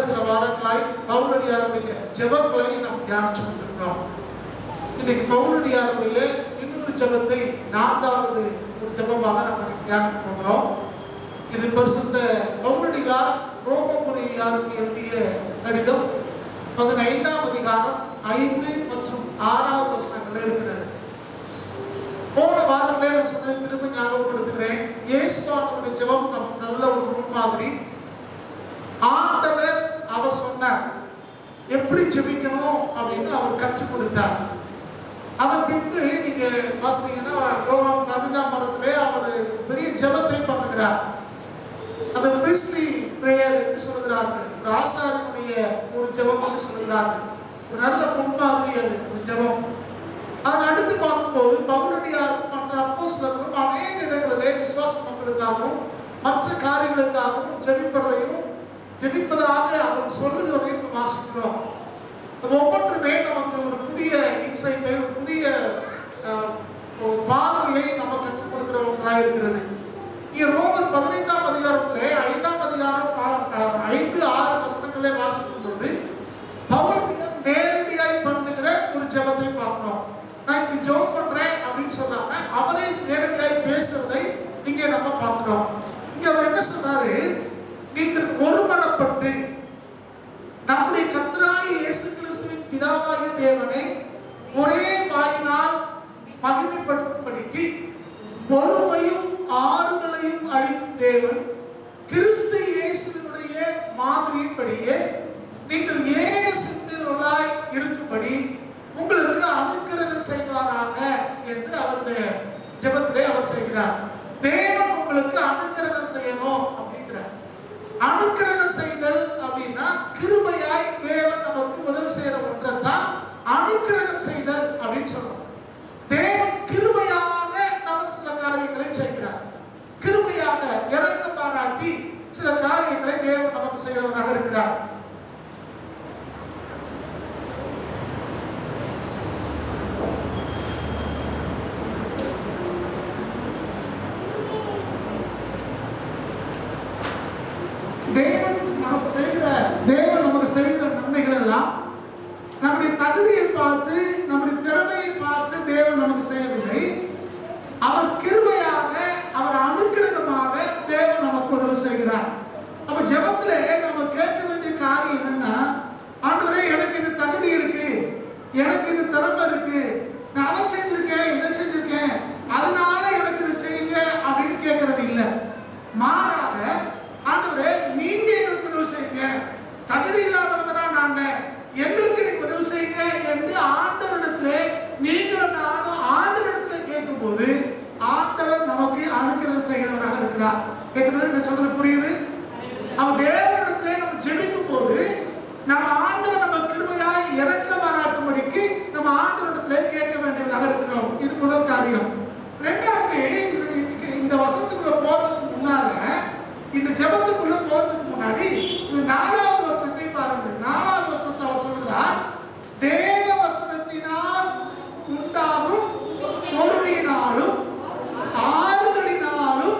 சில வாரங்களாய் பவுலடியாருடைய ஜெபங்களை நாம் தியானிச்சு கொண்டிருக்கிறோம். இன்னைக்கு பவுலடியாருடைய இன்னொரு ஜெபத்தை 4வது ஒரு ஜெபமாக நம்ம தியானிக்க போகிறோம். இது பரிசுத்த பவுலடியார் ரோமபுரியாருக்கு எழுதிய கடிதம் 15ஆம் அதிகாரம் 5 மற்றும் 6வது வசனங்கள் இருக்கிறது. போன வாரங்களே நான் சொன்னதை திரும்ப ஞாபகப்படுத்துகிறேன். இயேசுவானுடைய ஜெபம் நமக்கு நல்ல ஒரு முன்மாதிரி. ஆண்டவர் அவர் சொன்னார் எப்படி ஜெபிக்கணும் அப்படின்னு அவர் கற்றுக் கொடுத்தார். அதன் பின்பு நீங்க வாசித்தீங்கன்னா யோவான் 15 அவர் பெரிய ஜெபத்தை பண்ணுகிறார். அது பிரிஸ்லி பிரேயர் என்று சொல்கிறார்கள். ஒரு ஆசாரியனுடைய ஒரு ஜெபம் என்று சொல்கிறார்கள். ஒரு நல்ல முன்மாதிரி அது அந்த ஜெபம். அதன் அடுத்து பார்க்கும்போது பவுலடியார் மற்ற அப்போஸ்தலர்களும் அநேக இடங்களிலே விசுவாச மக்களுக்காகவும் மற்ற காரியங்களுக்காகவும் ஜெபிப்பதாக அவர் சொல்லுகிறதையும் வாசிக்கிறோம். ஒவ்வொன்றுமே நமக்கு ஒரு புதிய இன்சைட்டை, ஒரு புதிய பார்வையை நம்ம கற்றுக் கொடுக்கிற ஒன்றாக இருக்கிறது. இங்கே ரோமர் 15ஆம் அதிகாரத்திலே 5ஆம் அதிகாரம் 5-6 வசனங்களே வாசிக்கும் போது பவுல் நேரடியாய் பண்ணுகிற ஒரு ஜெபத்தை பார்க்கிறோம். நான் இப்படி ஜெபம் பண்றேன் அப்படின்னு சொல்லாம அவரே நேரடியாய் பேசுறதை இங்கே நம்ம பார்க்கிறோம். இங்க அவர் என்ன சொன்னாரு? நீங்கள் ஒருமனப்பட்டு நம்முடைய கர்த்தராகிய இயேசு கிறிஸ்துவின் பிதாவாகிய தேவனை ஒரே வாயினால் மகிமைப்படுத்தும்படிக்கு பொறுமையும் ஆறுதலையும் அளிக்கும் தேவன் கிறிஸ்து இயேசுவினுடைய மாதிரியின்படியே நீங்கள் ஏக சிந்தையுள்ளவர்களாய் இருக்கும்படி உங்களுக்கு அனுக்கிரகம் செய்வாராக என்று அவருடைய ஜெபத்திலே அவர் செய்கிறார். தேவன் உங்களுக்கு அனுக்கிரகம் செய்யணும் அப்படிங்கிறார். அனுக்கிரகம் செய்தல் அப்படின்னா கிருபையாய் தேவன் நமக்கு உதவி செய்யற ஒன்றைத்தான் அனுக்கிரகம் செய்தல் அப்படின்னு சொல்றோம். தேவன் கிருபையாக நமக்கு சில காரியங்களை செய்கிறார். கிருபையாக இரக்கம் பாராட்டி சில காரியங்களை தேவன் நமக்கு செய்கிறவராக இருக்கிறார். தேவன் நமக்கு செய்கிற நன்மைகள் எல்லாம் நம்முடைய தகுதியை பார்த்து நம்முடைய திறமையை பார்த்து தேவன் நமக்கு செய்யவில்லை. அவர் கிருபையாக, அவர் அனுக்கிரகமாக தேவன் நமக்கு உதவி செய்கிறார். அப்ப ஜெபத்திலே நம்ம கேட்க வேண்டிய காரியம் என்னன்னா, ஆண்டவரே எனக்கு இந்த தகுதி இருக்கு, எனக்கு இந்த திறமை இருக்கு, நான் அதை செஞ்சிருக்கேன், இதை செஞ்சிருக்கேன், அதனால எனக்கு இது செய்யுங்க அப்படின்னு கேட்கறது இல்லை. மாறாக ஆண்டவரே நீங்க எங்களுக்கு உதவி செய்யுங்க, தகுதி இல்லாதவங்க நாங்க, எங்களுக்கு நீங்க உதவி செய்யுங்க என்று ஆண்டவரிடத்திலே நீங்களும் நானும் ஆண்டவரிடத்திலே கேட்கும் போது ஆண்டவர் நமக்கு அனுக்கிரகம் செய்கிறவராக இருக்கிறார். நான் சொல்றது புரியுது? நம்ம தேவனிடத்திலே நம்ம ஜெபிக்கும் போது நம்ம ஆண்டவர் நம்ம கிருபையாய் இரக்கம் பாராட்டும்படிக்கு நம்ம ஆண்டவரிடத்திலே கேட்க வேண்டியவராக இருக்கிறோம். இது முதல் காரியம். இரண்டாவது, இந்த வசனத்துக்குள்ள போறதுக்கு முன்னால, இந்த ஜெபத்துக்குள்ள போறதுக்கு முன்னாடி இந்த 4வது வசனத்தை பாருங்க. 4வது வசனத்தை அவர் சொல்கிறார், தேவ வசனத்தினால் உண்டாகும் பொறுமையினாலும் ஆறுதலினாலும்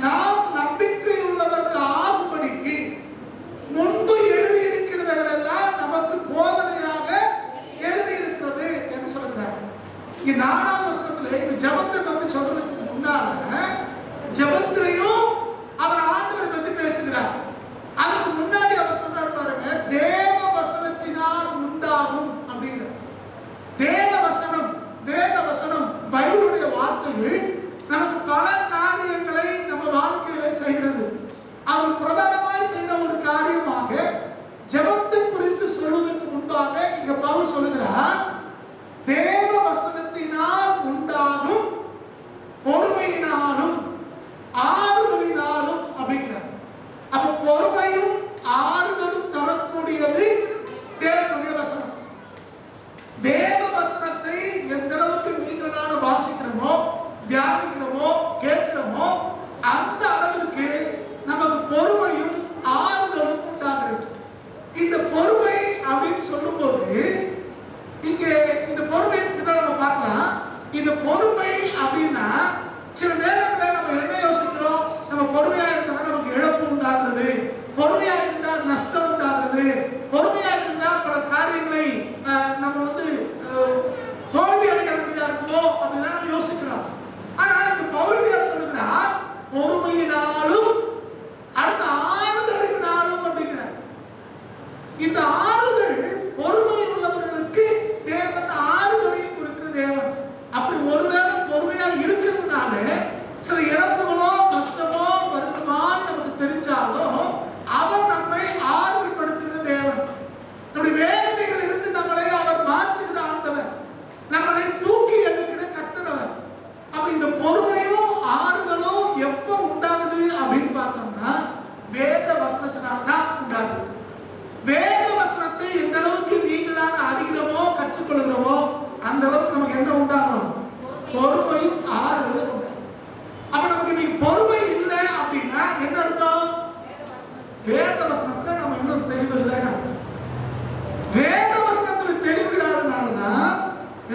நாம் நம்பிக்கையுள்ளவர்கள் ஆகும்படிக்கு முன்பு எழுதியிருக்கிறவர்கள் எல்லாம் நமக்கு போதனையாக எழுதியிருக்கிறது என்று சொல்கிறார். இங்க 4வது வசனத்துல இந்த ஜெபத்தை வந்து சொல்றதுக்கு முன்னால ஜெபத்திலையும் அவர் ஆண்டவரை பற்றி பேசுகிறார். அதுக்கு முன்னாடி அவர் சொல்றாரு பாருங்க, தேவ வசனத்தினால் உண்டாகும் அப்படிங்கிறார். தேவ வசனம், வேத வசனம், பைபிளுடைய வார்த்தைகள் நமக்கு பல காரியங்களை நம்ம வாழ்க்கையில செய்கிறது. அவர் பிரதானமாய் செய்த ஒரு காரியமாக ஜெபத்தை குறித்து சொல்வதற்கு முன்பாக இங்க பவுல் சொல்லுகிறார், தேவ வசனத்தினால் பொறுமையா இருந்தா பல காரியங்களை நம்ம வந்து தோல்வி அடைய வேண்டியதா இருக்குமோ அப்படின்னா நம்ம யோசிக்கிறோம். ஆனா இந்த பவுலடியார் சொல்லுகிறார் பொறுமையினாலும் அடுத்த ஆறுதலினாலும் அப்படிங்கிறார். இந்த ஆறுதல் பொறுமை உள்ளவர்களுக்கு தேவன் ஆறுதலையும் கொடுக்கிற தேவன். அப்படி ஒருவேளை பொறுமையா இருக்கிறதுனால சில இழப்புகளோ நஷ்டமோ வருத்தமான்னு நமக்கு தெரிஞ்சாலும் அவர் நம்மை ஆறுதல் படுத்துகிற தேவன். நம்முடைய வேதனைகள் இருந்து நம்மளை அவர் மாற்றுகிற ஆண்டவர், நம்மளை தூக்கி எடுக்கிற கர்த்தர். அப்ப இந்த பொறுமையும் ஆறுதலும் எப்போ உண்டாகுது அப்படின்னு பார்த்தோம்னா வேத வசனத்தினால தான் உண்டாகுது. வேத வசனத்தை எந்த அளவுக்கு நீங்களாக அறிகிறோமோ கற்றுக்கொள்கிறோமோ அந்த அளவுக்கு நமக்கு என்ன உண்டாகும்? பொறுமையும் ஆறுதலும் உண்டாகும். அப்ப நமக்கு இன்னைக்கு பொறுமை இல்லை அப்படின்னா என்ன அர்த்தம்? வேத வசனத்துல நம்ம இன்னும் தெளிவு இல்லை. வேத வசனத்துல தெளிவு இல்லாதனாலதான்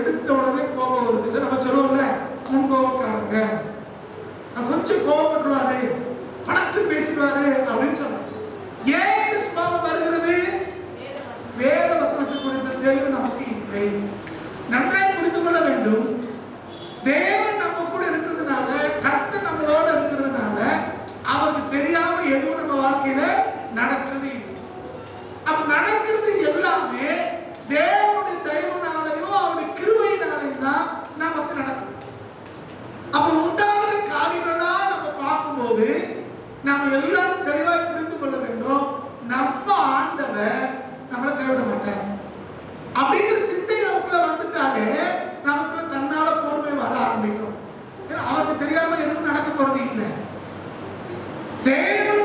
எடுத்த உடனே கோபம் வருது. நம்ம சொல்லுவோம்ல முன்கோபக்காரங்க, கொஞ்சம் கோபப்படுவாரு, படக்கு பேசுவாரு அப்படின்னு சொல்றோம். ஏன் இந்த சுபாவம் வருகிறது? வேத வசனத்தை குறித்த தெளிவு நமக்கு இல்லை. நன்றாய் புரிந்து கொள்ள வேண்டும். தேவன் நம்ம கூட இருக்கிறதுனால, கர்த்தர் நம்மளோட இருக்கிறதுனால அவருக்கு தெரியாம எதுவும் நம்ம வாழ்க்கையில நடக்கிறது இல்லை. அப்ப நடக்கிறது எல்லாமே தேவனுடைய தயவுனாலையும் அவருடைய கிருபையினாலையும் தான் நமக்கு நடக்கும். அப்ப உண்டாகிற காரியங்களா நம்ம பார்க்கும்போது நம்ம எல்லாரும் தெளிவாய் புரிந்து கொள்ள வேண்டும். நம்ம ஆண்டவர் நம்மளை கைவிட மாட்டார் அப்படிங்கிற சிந்தை நமக்குள்ள வந்துட்டாலே நமக்குள்ள தன்னால பொறுமை வர ஆரம்பிக்கும். ஏன்னா அவருக்கு தெரியாம எதுவும் நடக்க போறது இல்லை. தேவன்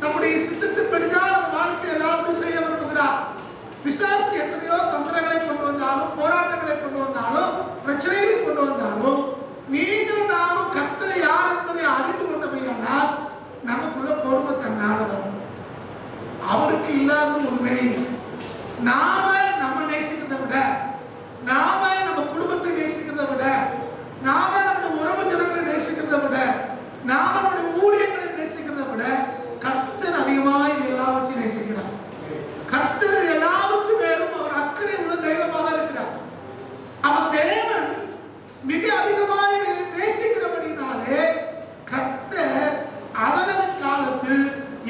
நம்முடைய சித்தத்தின்படிதான் நம்ம வாழ்க்கை எல்லாத்தையும் செய்ய விரும்புகிறார். பிசாசு எத்தனையோ தந்திரங்களை கொண்டு வந்தாலும், போராட்டங்களை கொண்டு வந்தாலும், பிரச்சனைகளை கொண்டு வந்தாலும், நீங்கள் நாமும் கர்த்தரை யார் என்பதை அறிந்து கொண்டமையானால் நமக்குள்ள பொறுமை தன்னால வரும். அவருக்கு இல்லாத உண்மை. நாம நம்ம நேசிக்கிறதை விட, நாம நம்ம குடும்பத்தை நேசிக்கிறதை விட, நாம நம்முடைய உறவு ஜனங்களை நேசிக்கிறதை விட, நாம நம்முடைய ஊழியர்களை நேசிக்கிறதை விட கர்த்தர் அதிகமாய் எல்லாவற்றையும் நேசிக்கிறார். கர்த்தர் எல்லாவற்றும் மேலும் அவர் அக்கறை உள்ள தெய்வமாக இருக்கிறார். அவர் தேவன் மிக அதிகமாய் நேசிக்கிறபடினாலே கர்த்தர் அவரது காலத்தில்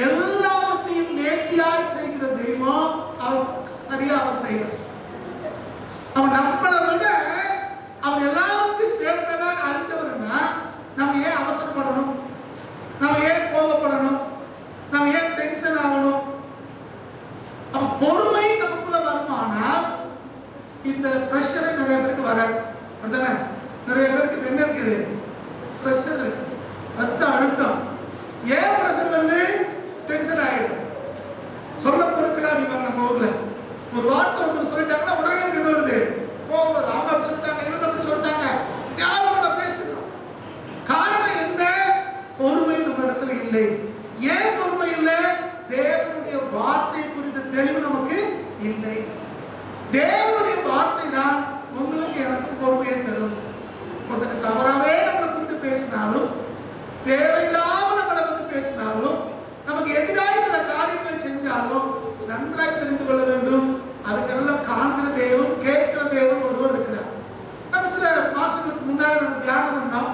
எல்லாவற்றையும் நேர்த்தியாய் செய்கிற தெய்வம் அவர் சரியாக செய்வார். அவர் நம்மளை விட அவர் எல்லாவற்றையும் தேர்ந்தவர் அறிந்தவர்னா நம்ம ஏன் அவசரப்படணும்? நம்ம ஏன் கோபப்படணும்? நம்ம ஏன் டென்ஷன் ஆகணும்? அப்ப பொறுமை நமக்குள்ள வருமானால் இந்த பிரஷரை நிறைய பேருக்கு வராது. அப்படிதானே? நிறைய பேருக்கு என்ன இருக்குது? பிரஷர் இருக்கு, ரத்த அழுத்தம். ஏன் பிரஷர் வருது? டென்ஷன் ஆயிடும். சொல்ல பொறுக்கலா நீங்க நம்ம ஊர்ல ஒரு வார்த்தை வந்து சொல்லிட்டாங்கன்னா உடனே என்ன வருது? கோபம். அவங்க அப்படி சொல்லிட்டாங்க, இவங்க அப்படி சொல்லிட்டாங்க, யாரும் நம்ம பேசணும். காரணம் என்ன? பொறுமை நம்ம இடத்துல இல்லை. ஏன் பொறுமை இல்லை? தேவனுடைய வார்த்தை குறித்த தெளிவு நமக்கு இல்லை. தேவனுடைய வார்த்தை தான் உங்களுக்கு எனக்கு பொறுமையை தரும். ஒருத்தருக்கு தவறாவே நம்மளை குறித்து பேசினாலும், தேவையில்லாம நம்மளை வந்து பேசினாலும், நமக்கு எதிராக சில காரியங்களை செஞ்சாலும் நன்றாக தெரிந்து கொள்ள வேண்டும். அதுக்கெல்லாம் காண்கிற தேவன், கேட்கிற தேவன் ஒருவர் இருக்கிறார். நம்ம சில மாசங்களுக்கு முன்னாடி நம்ம தியானம் பண்ணோம்.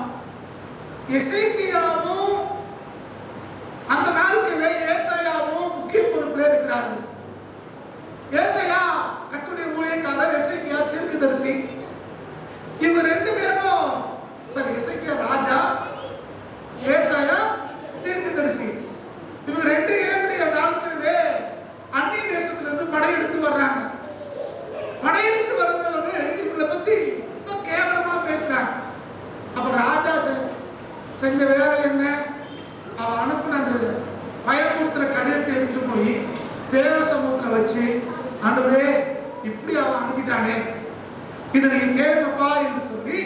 எசேக்கியாவும் அந்த நாட்களிலே ஏசாயாவும் முக்கிய பொறுப்பிலே இருக்கிறார்கள். ஏசாயா கர்த்தருடைய ஊழியக்காரர், எசேக்கியா தீர்க்கதரிசி. இவங்க ரெண்டு பேரும் சரி, எசேக்கியா ராஜா, ஏசாயா தீர்க்கதரிசி. இவங்க ரெண்டு பேருடைய நாட்களிலே அந்நிய தேசத்திலிருந்து படையெடுத்து வர்றாங்க. படையெடுத்து வர்றவங்க இவங்களை பத்தி இன்னும் கேவலமா பேசுறாங்க. அப்ப ராஜா செஞ்ச வேலை என்ன? அவன் அனுப்புன பயமுறுத்துற கடிதத்தை எடுத்துட்டு போய் தேவ சமூகத்துல வச்சு, ஆண்டவரே இப்படி அவன் அனுப்பிட்டானே, இதை நீங்க கேளுங்கப்பா என்று சொல்லி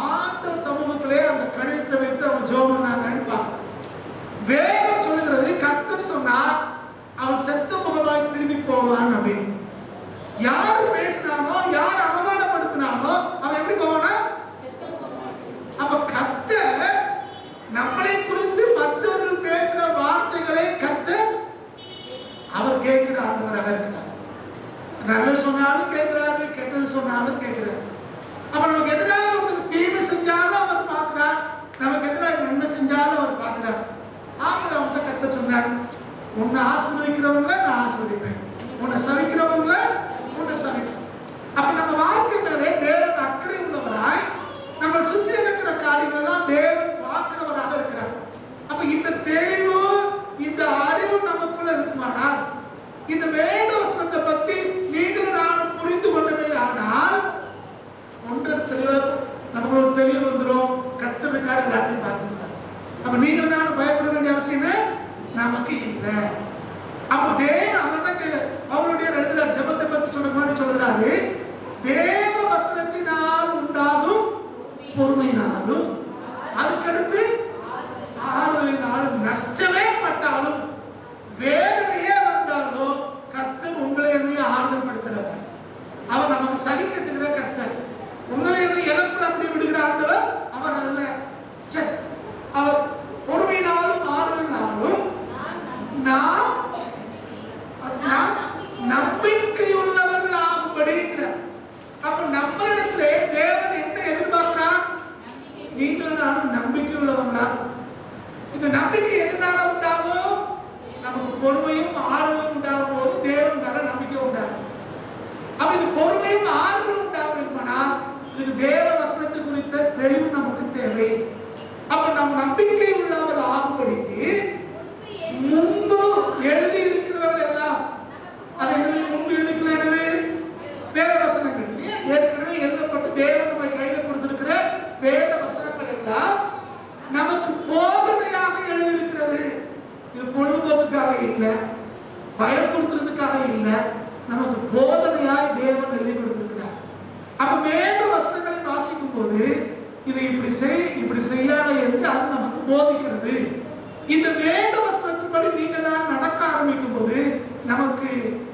ஆண்ட சமூகத்திலே அந்த கடிதத்தை வைத்து அவன் ஜெபம் பண்ணாங்கன்னு வேதம் சொல்லுகிறது. கர்த்தர் சொன்னார் அவன் செத்த முகமாய் திரும்பி போவான் அப்படின்னு. யாரு பேசினானோ, யார் அவமானப்படுத்தினானோ அவன் எப்படி போவானா? அப்ப கர்த்தர் நம்மளை குறித்து மற்றவர்கள் பேசுற வார்த்தைகளை கர்த்தர் அவர் கேட்கிற ஆண்டவராக இருக்கிறார். நல்லது சொன்னாலும் கேட்கிறாரு, கெட்டது சொன்னாலும் கேட்கிறாரு. அப்ப நமக்கு எதிராக ஒரு தீமை செஞ்சாலும் அவர் பார்க்கிறார், நமக்கு எதிராக நன்மை செஞ்சாலும் அவர் பார்க்கிறார். ஆகவே அவங்க கர்த்தர் சொன்னார், உன்னை ஆசீர்வதிக்கிறவங்கள நான் ஆசீர்வதிப்பேன், உன்னை சபிக்கிறவங்கள உன்னை சபிப்பேன். அப்ப நம்ம வாழ்க்கை மேலே தேவன் அக்கறை உள்ளவராய் நம்ம சுற்றி இருக்கிற காரியங்கள்லாம் தேவன் பார்க்கிறவராக இருக்கிறார். அப்ப இந்த தெளிவு, இந்த அறிவு நமக்குள்ள இருக்குமானால், இந்த வேத வசனத்தை பத்தி நீங்களும் நானும் புரிந்து கொண்டவே ஆனால் ஒன்று தெளிவாக நமக்கு ஒரு தெளிவு வந்துடும். கர்த்தருக்காக எல்லாத்தையும் பார்த்துக்கிறார். அப்ப நீங்களும் நானும் பயப்பட வேண்டிய அவசியமே நமக்கு இல்லை. அப்ப தேவன் அவருடைய இடத்துல ஜெபத்தை பத்தி சொல்ற மாதிரி சொல்றாரு, தேவ வசனத்தினால் உண்டாகும் பொறுமையினாலும் அதுக்கடுத்து ஆறுதலினாலும் நஷ்டமே பட்டாலும் வேதனையே வந்தாலும் கர்த்தர் உங்களை என்னைய ஆறுதல் படுத்துறவர். அவர் நமக்கு சரி கட்டுகிற கர்த்தர். உங்களை என்னை இழப்புல அப்படி விடுகிற ஆண்டவர் அவர் அல்ல. அவர் பொறுமையினாலும் ஆறுதலினாலும் நாம் நம்பிக்கையுள்ளவர்கள் ஆகும்படி. அப்ப நம்மளிடத்திலே தேவன் என்ன எதிர்பார்க்கிறார்? நீங்களும் நானும் நம்பிக்கை உள்ளவங்களா? இந்த நம்பிக்கை எதனால உண்டாகும்? நமக்கு பொறுமையும் ஆறுதலும் உண்டாகும் போது தேவன் மேல நம்பிக்கை உண்டாகும். அப்ப இது பொறுமையும் ஆறுதலும் உண்டாகும்னா இதுக்கு தேவ வசனத்தை குறித்த தெளிவு நமக்கு தேவை. அப்ப நம் நம்பிக்கை உள்ளவர் ஆகும்படிக்கு முன்பு எழுதி இருக்கிறவர்கள் எல்லாம், அது என்னது? முன்பு எழுதிக்கிறது வேத வசனங்கள். ஏற்கனவே எழுதப்பட்டு தேவன் நம்ம கையில கொடுத்திருக்கிற வேத வசனங்கள் எல்லாம் நமக்கு போதனையாக எழுதியிருக்கிறது. இது பொழுதுபோக்குக்காக இல்லை, பயப்படுத்துறதுக்காக இல்லை, நமக்கு போதனையாய் தேவன் எழுதி கொடுத்திருக்கிறார். அப்ப வேத வசனங்களை வாசிக்கும் போது இதை இப்படி செய்யாத என்று அது நமக்கு போதிக்கிறது. இந்த வேத வசனத்தின்படி நீங்கள் நடக்க ஆரம்பிக்கும் போது நமக்கு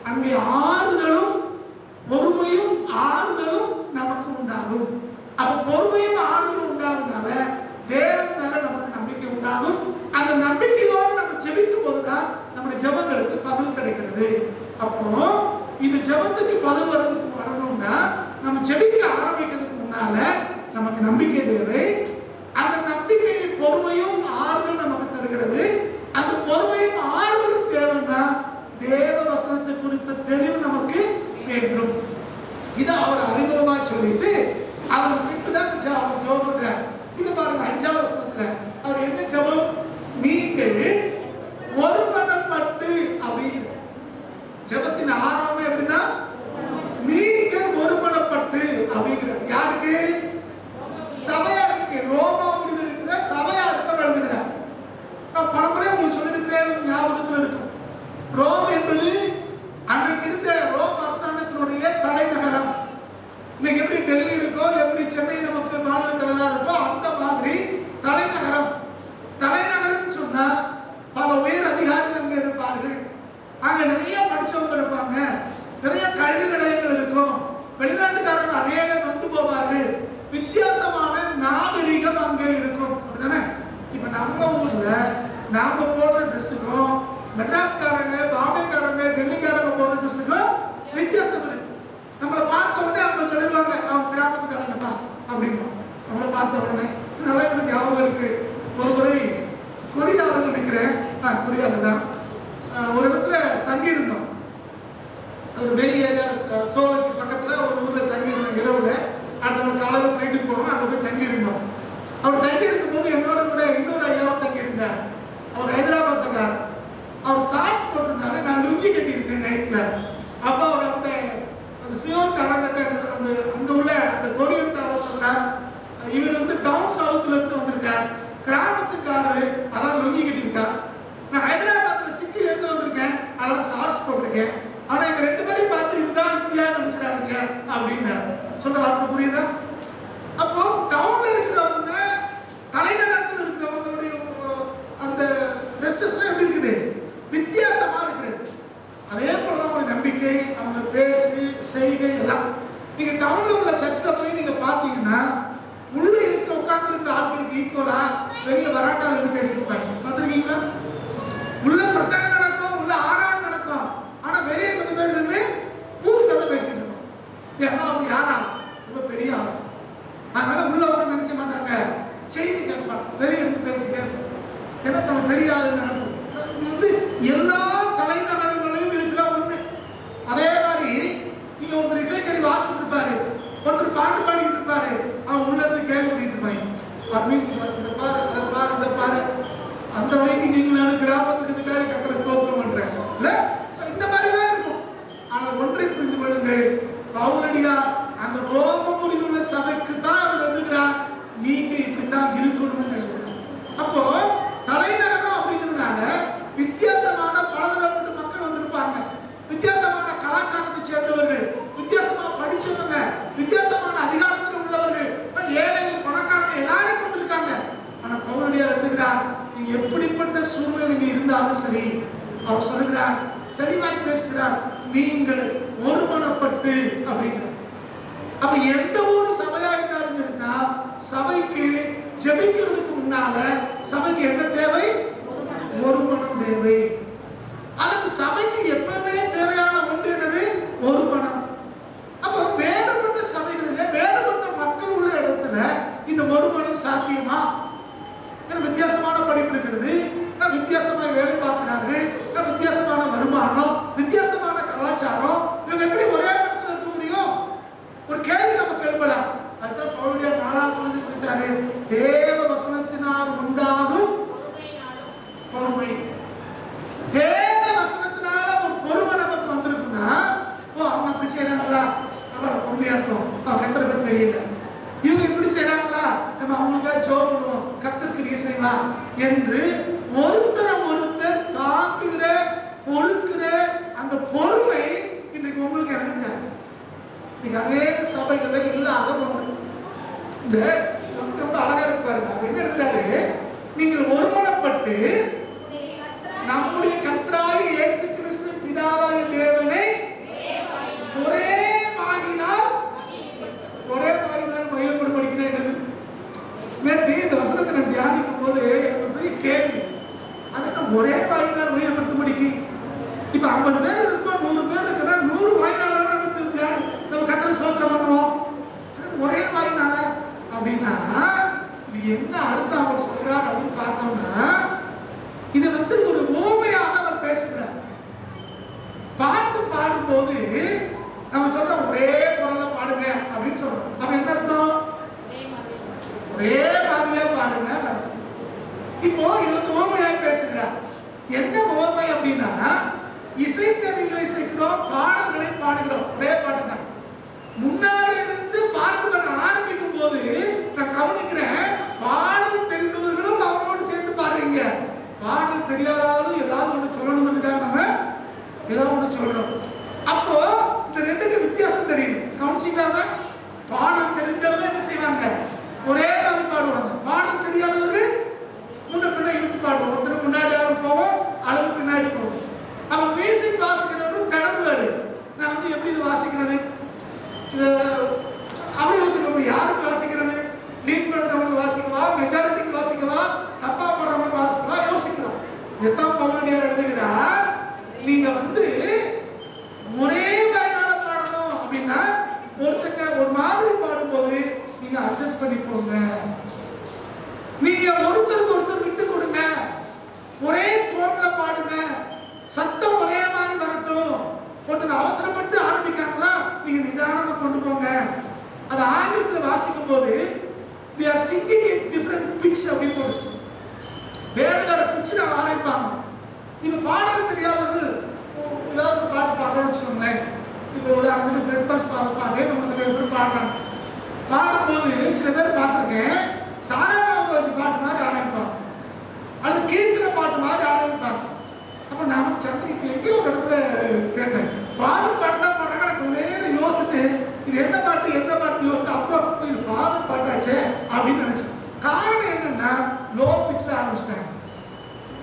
அங்கே ஆறுதலும் பொறுமையும் ஆறுதலும் நமக்கு உண்டாகும். அப்ப பொறுமையும் ஆறுதலும் உண்டாகுனால தேவன் மேல நமக்கு நம்பிக்கை உண்டாகும். அந்த நம்பிக்கையோடு நம்ம ஜெபிக்கும் போதுதான் நம்முடைய ஜெபங்களுக்கு பதில் கிடைக்கிறது. அப்போ இந்த ஜெபத்துக்கு பதில் வரணும்னா நம்ம ஜெபிக்க ஆரம்பிக்கிறதுக்கு முன்னால நமக்கு நம்பிக்கை தேவை. அந்த நம்பிக்கையை பொறுமையும் ஆறுதலும் நமக்கு தருகிறது. அந்த பொறுமையும் ஆறுதலும் தேவைன்னா தேவ வசனத்தை குறித்த தெளிவு நமக்கு வேண்டும். இதை அவர் அறிமுகமா சொல்லிட்டு அவர் பின்புதான் அவர் ஜெபம் பண்றார். இங்க பாருங்க 5வது வசனத்துல அவர் என்ன ஜெபம்? நீங்கள் ஒரு மனப்பட்டு அப்படிங்கிற ஜெபத்தின் ஆரம்பம் எப்படிதான்? நீங்கள் ஒரு மனப்பட்டு அப்படிங்கிற யாருக்கு? சபையாருக்கு, ரோமாவில் இருக்கிற சபையாருக்கு எழுதுகிறார். நான் பலமுறை உங்களுக்கு சொல்லியிருக்கிறேன், ஞாபகத்தில் இருக்கும். ரோம் என்பது அன்றைக்கு இருந்த ரோம் அரசாங்கத்தினுடைய தலைநகரம். இன்னைக்கு எப்படி டெல்லி இருக்கோ, எப்படி சென்னை நமக்கு மாநில தலைநகரம் இருக்கோ, அந்த மாதிரி தலைநகரம். தலைநகரம் சொன்னா பல உயர் அதிகாரிகள் அங்கே இருப்பார்கள். அங்க நிறைய படிச்சவங்க இருப்பாங்க, நிறைய கல்வி நிலையங்கள் இருக்கும், வெளிநாட்டுக்காரங்க அநேகம் வந்து போவார்கள், வித்தியாசமான நாகரிகம் அங்கே இருக்கும். அப்படிதானே? இப்ப நம்ம ஊர்ல நாம போடுற ட்ரெஸ்ஸுக்கும் மெட்ராஸ்காரங்க, பாம்பேக்காரங்க, டெல்லிக்காரங்க போடுற ட்ரெஸ்ஸுக்கும் வித்தியாசம் இருக்கு. நம்மளை பார்த்த உடனே அவங்க சொல்லிடுவாங்க, அவங்க கிராமத்துக்காரங்கப்பா அப்படின்னு. நம்மளை பார்த்த உடனே நல்லா எனக்கு ஞாபகம் இருக்கு. ஒரு முறை கொரியாவில் நினைக்கிறேன், கொரியாவில் தான் ஒரு இடத்துல தங்கி இருந்தோம். ஒரு வெளி ஏரியா, சோலைக்கு பக்கத்துல ஒரு ஊர்ல தங்கி இருந்தோம். இரவுல அடுத்த காலையில் ஃபிளைட்டுக்கு போனோம், அங்கே போய் தங்கி இருந்தோம். அவர் தங்கி இருக்கும் போது என்னோட கூட இன்னொரு ஐயாவும் தங்கி இருந்தார். அவர் ஹைதராபாத்துக்கார். அவர் சாக்ஸ் போட்டிருந்தாரு, நான் லுங்கி கட்டி இருந்தேன் நைட்ல. அப்போ அவர் அந்த சியோன் கலங்கட்ட அந்த அங்க உள்ள அந்த கொரியன் சொல்றார், இவர் டவுன் சவுத்ல இருந்து வந்திருக்கார், கிராமத்துக்காரரு, அதான் லுங்கி கட்டியிருக்கார். நான் ஹைதராபாத்ல சிட்டில இருந்து வந்திருக்கேன், அதான் சாக்ஸ் போட்டிருக்கேன். ஆனா எங்க 2 பேரையும் பார்த்து இதுதான் இந்தியா நினைச்சிட்டாருங்க அப்படின்னு சொல்ற வார்த்தை புரியுதா? அப்போ டவுன்ல இருக்கிறவங்க, தலைநகரத்தில் இருக்கிறவங்களுடைய அந்த ட்ரெஸ்ஸஸ்லாம் எப்படி இருக்குது? வித்தியாசமா இருக்கிறது. அதே போலதான் அவங்க நம்பிக்கை, அவங்க பேச்சு, செய்கை எல்லாம். நீங்க டவுன்ல உள்ள சர்ச்சில் போய் நீங்க பாத்தீங்கன்னா உள்ள இருக்க உட்கார்ந்து இருக்கிற ஆட்களுக்கு ஈக்குவலா வெளியே வராட்டால இருந்து பேசிட்டு இருப்பாங்க. பார்த்துருக்கீங்களா? உள்ள பிரசங்கம் நடக்கும், உள்ள ஆராய்ச்சி நடக்கும். அவர் சொல்லுகிறார், தெளிவாய் பேசுகிறார், நீங்கள் ஒருமனப்பட்டு அப்படிங்கிறார். அப்ப எந்த ஒரு சபையா இருந்தாலும் இருந்தா சபைக்கு ஜெபிக்கிறதுக்கு முன்னால சபைக்கு என்ன தேவை? ஒரு மனம் தேவை. அல்லது சபைக்கு எப்பவுமே தேவையான ஒன்று என்னது? ஒரு மனம். அப்ப வேறுபட்ட சபைகளில வேறுபட்ட மக்கள் உள்ள இடத்துல இந்த ஒரு மனம் சாத்தியமா? வித்தியாசமான படிப்பு இருக்கிறது, வித்தியாசமான வேலை பார்க்கிறார்கள், வித்தியாசமான வருமானம், வித்தியாசமான கலாச்சாரம், இவங்க எப்படி ஒரே மனசுல இருக்க முடியும்? ஒரு கேள்வி நமக்கு எழுப்பலாம். அதுதான் பவுலுடைய 4ஆம் வசனத்தில் சொல்லிட்டாரு, தேவ வசனத்தினால் உண்டாகும் பொறுமை. தேவ வசனத்தினால ஒரு பொறுமை நமக்கு வந்திருக்குன்னா, ஓ அவங்க அப்படி செய்யறாங்களா, நம்ம பொறுமையா இருக்கோம், அவங்க எத்தனை பேர் தெரியல, இவங்க இப்படி செய்யறாங்களா, நம்ம அவங்களுக்காக ஜெபம் பண்ணுவோம், கர்த்தருக்கு கிரியை செய்யலாம் என்று ஒருத்தரை ஒருத்தர் தாங்குகிற பொறுக்கிற அந்த பொறுமை இன்றைக்கு உங்களுக்கு எனக்கு இன்னைக்கு அநேக சபைகள்ல இல்லாத ஒன்று. இந்த ரொம்ப அழகா இருப்பாரு. அது என்ன எழுதுறாரு? நீங்கள் ஒருமனப்பட்டு நம்முடைய கர்த்தராகிய இயேசு கிறிஸ்து பிதாவாகிய தேவனை ஒரே வாயினால் மையப்பட படிக்கிறேன். நேற்று இந்த வசனத்தை நான் தியானிக்கும் போது எனக்கு பெரிய கேள்வி, அதுக்கு ஒரே வாயினால் மையப்படுத்த படிக்கு. இப்ப 50 பேர் இருக்கோம், 100 பேர் இருக்குன்னா 100 வாயினால நம்ம கர்த்தரை ஸ்தோத்திரம் பண்றோம். ஒரே வாயினால அப்படின்னா இது என்ன அர்த்தம் அவர் சொல்றார் அப்படின்னு பார்த்தோம்னா, இது ஒரு ஓமையாக அவர் பேசுகிறார். பாட்டு பாடும்போது நம்ம சொல்றோம் ஒரே குரல்ல பாடுங்க அப்படின்னு சொல்றோம். அப்ப என்ன அர்த்தம்? ஒரே மாதிரியா பாடுங்க. இப்போ இது ஓமையாக பேசுகிறார். என்ன ஓமை அப்படின்னா, இசைக்கருவிகளை இசைக்கிறோம், பாடல்களை பாடுகிறோம், ஒரே பாட்டு தான். முன்னாடி இருந்து பாட்டு பண்ண ஆரம்பிக்கும் போது நான் கவனிக்கிறேன், பாடல் தெரிந்தவர்களும் அவரோடு சேர்ந்து பாடுறீங்க, பாடல் தெரியாதவர்களும் ஏதாவது ஒன்று சொல்லணுங்கிறதுக்காக நம்ம ஏதாவது ஒன்று சொல்றோம். அப்போ இந்த ரெண்டுக்கு வித்தியாசம் தெரியும். கவனிச்சிங்களா? பாடல் தெரிஞ்சவங்க என்ன செய்வாங்க? ஒரே மாதிரி பாடுவாங்க. பாடல் தெரியாதவர்கள் முன்ன பின்ன இழுத்து பாடுவோம். ஒருத்தர் முன்னாடி போவோம், அளவு பின்னாடி போவோம். அவன் மியூசிக் வாசிக்கிறவங்க கடவுளாரு. நான் எப்படி இது வாசிக்கிறது, அப்படி யோசிக்க முடியும். யாருக்கு வாசிக்கிறது? லீட் பண்றவங்க வாசிக்கவா, மெஜாரிட்டிக்கு வாசிக்கவா, தப்பா பண்றவங்க வாசிக்கவா யோசிக்கலாம். எத்தான் பவுலடியார் எழுதுகிறார், நீங்க ஒரே வாயினால பாடணும் அப்படின்னா ஒருத்தங்க ஒரு மாதிரி பாடும்போது நீங்க அட்ஜஸ்ட் பண்ணி போங்க. நீங்க ஒருத்தருக்கு ஒருத்தர் விட்டு கொடுங்க. ஒரே டோன்ல பாடுங்க, சத்தம் ஒரே மாதிரி வரட்டும். ஒருத்தங்க அவசரப்பட்டு ஆரம்பிக்காங்களா, நீங்க நிதானமா கொண்டு போங்க. அது ஆங்கிலத்தில் வாசிக்கும் போது they are singing in different pitch அப்படி போடு, வேற வேற பிட்ச்ல ஆரம்பிப்பாங்க. இப்ப பாடல் தெரியாதவர்கள் ஏதாவது பாட்டு பாடணும்னு வச்சுக்கோங்களேன். இப்போ உதாரணத்துக்கு பிரேக்ஃபாஸ்ட் பாடுப்பாங்க, நம்ம நிறைய பேர் பாடுறாங்க. பாடும்போது சில பேர் பார்த்துருக்கேன், சாதாரண பாட்டு மாதிரி ஆரம்பிப்பாங்க, அது கீர்த்தனை பாட்டு மாதிரி ஆரம்பிப்பாங்க. அப்ப நமக்கு சந்தைக்கு எங்கேயோ ஒரு இடத்துல கேட்டேன், பாடல் பாட்டுனா பாடுறாங்க. எனக்கு நேரம் யோசிச்சு இது என்ன பாட்டு யோசிச்சு அப்போ இது பாடல் பாட்டாச்சே அப்படின்னு நினைச்சேன். காரணம் என்னன்னா லோ பிட்ச்ல ஆரம்பிச்சிட்டாங்க.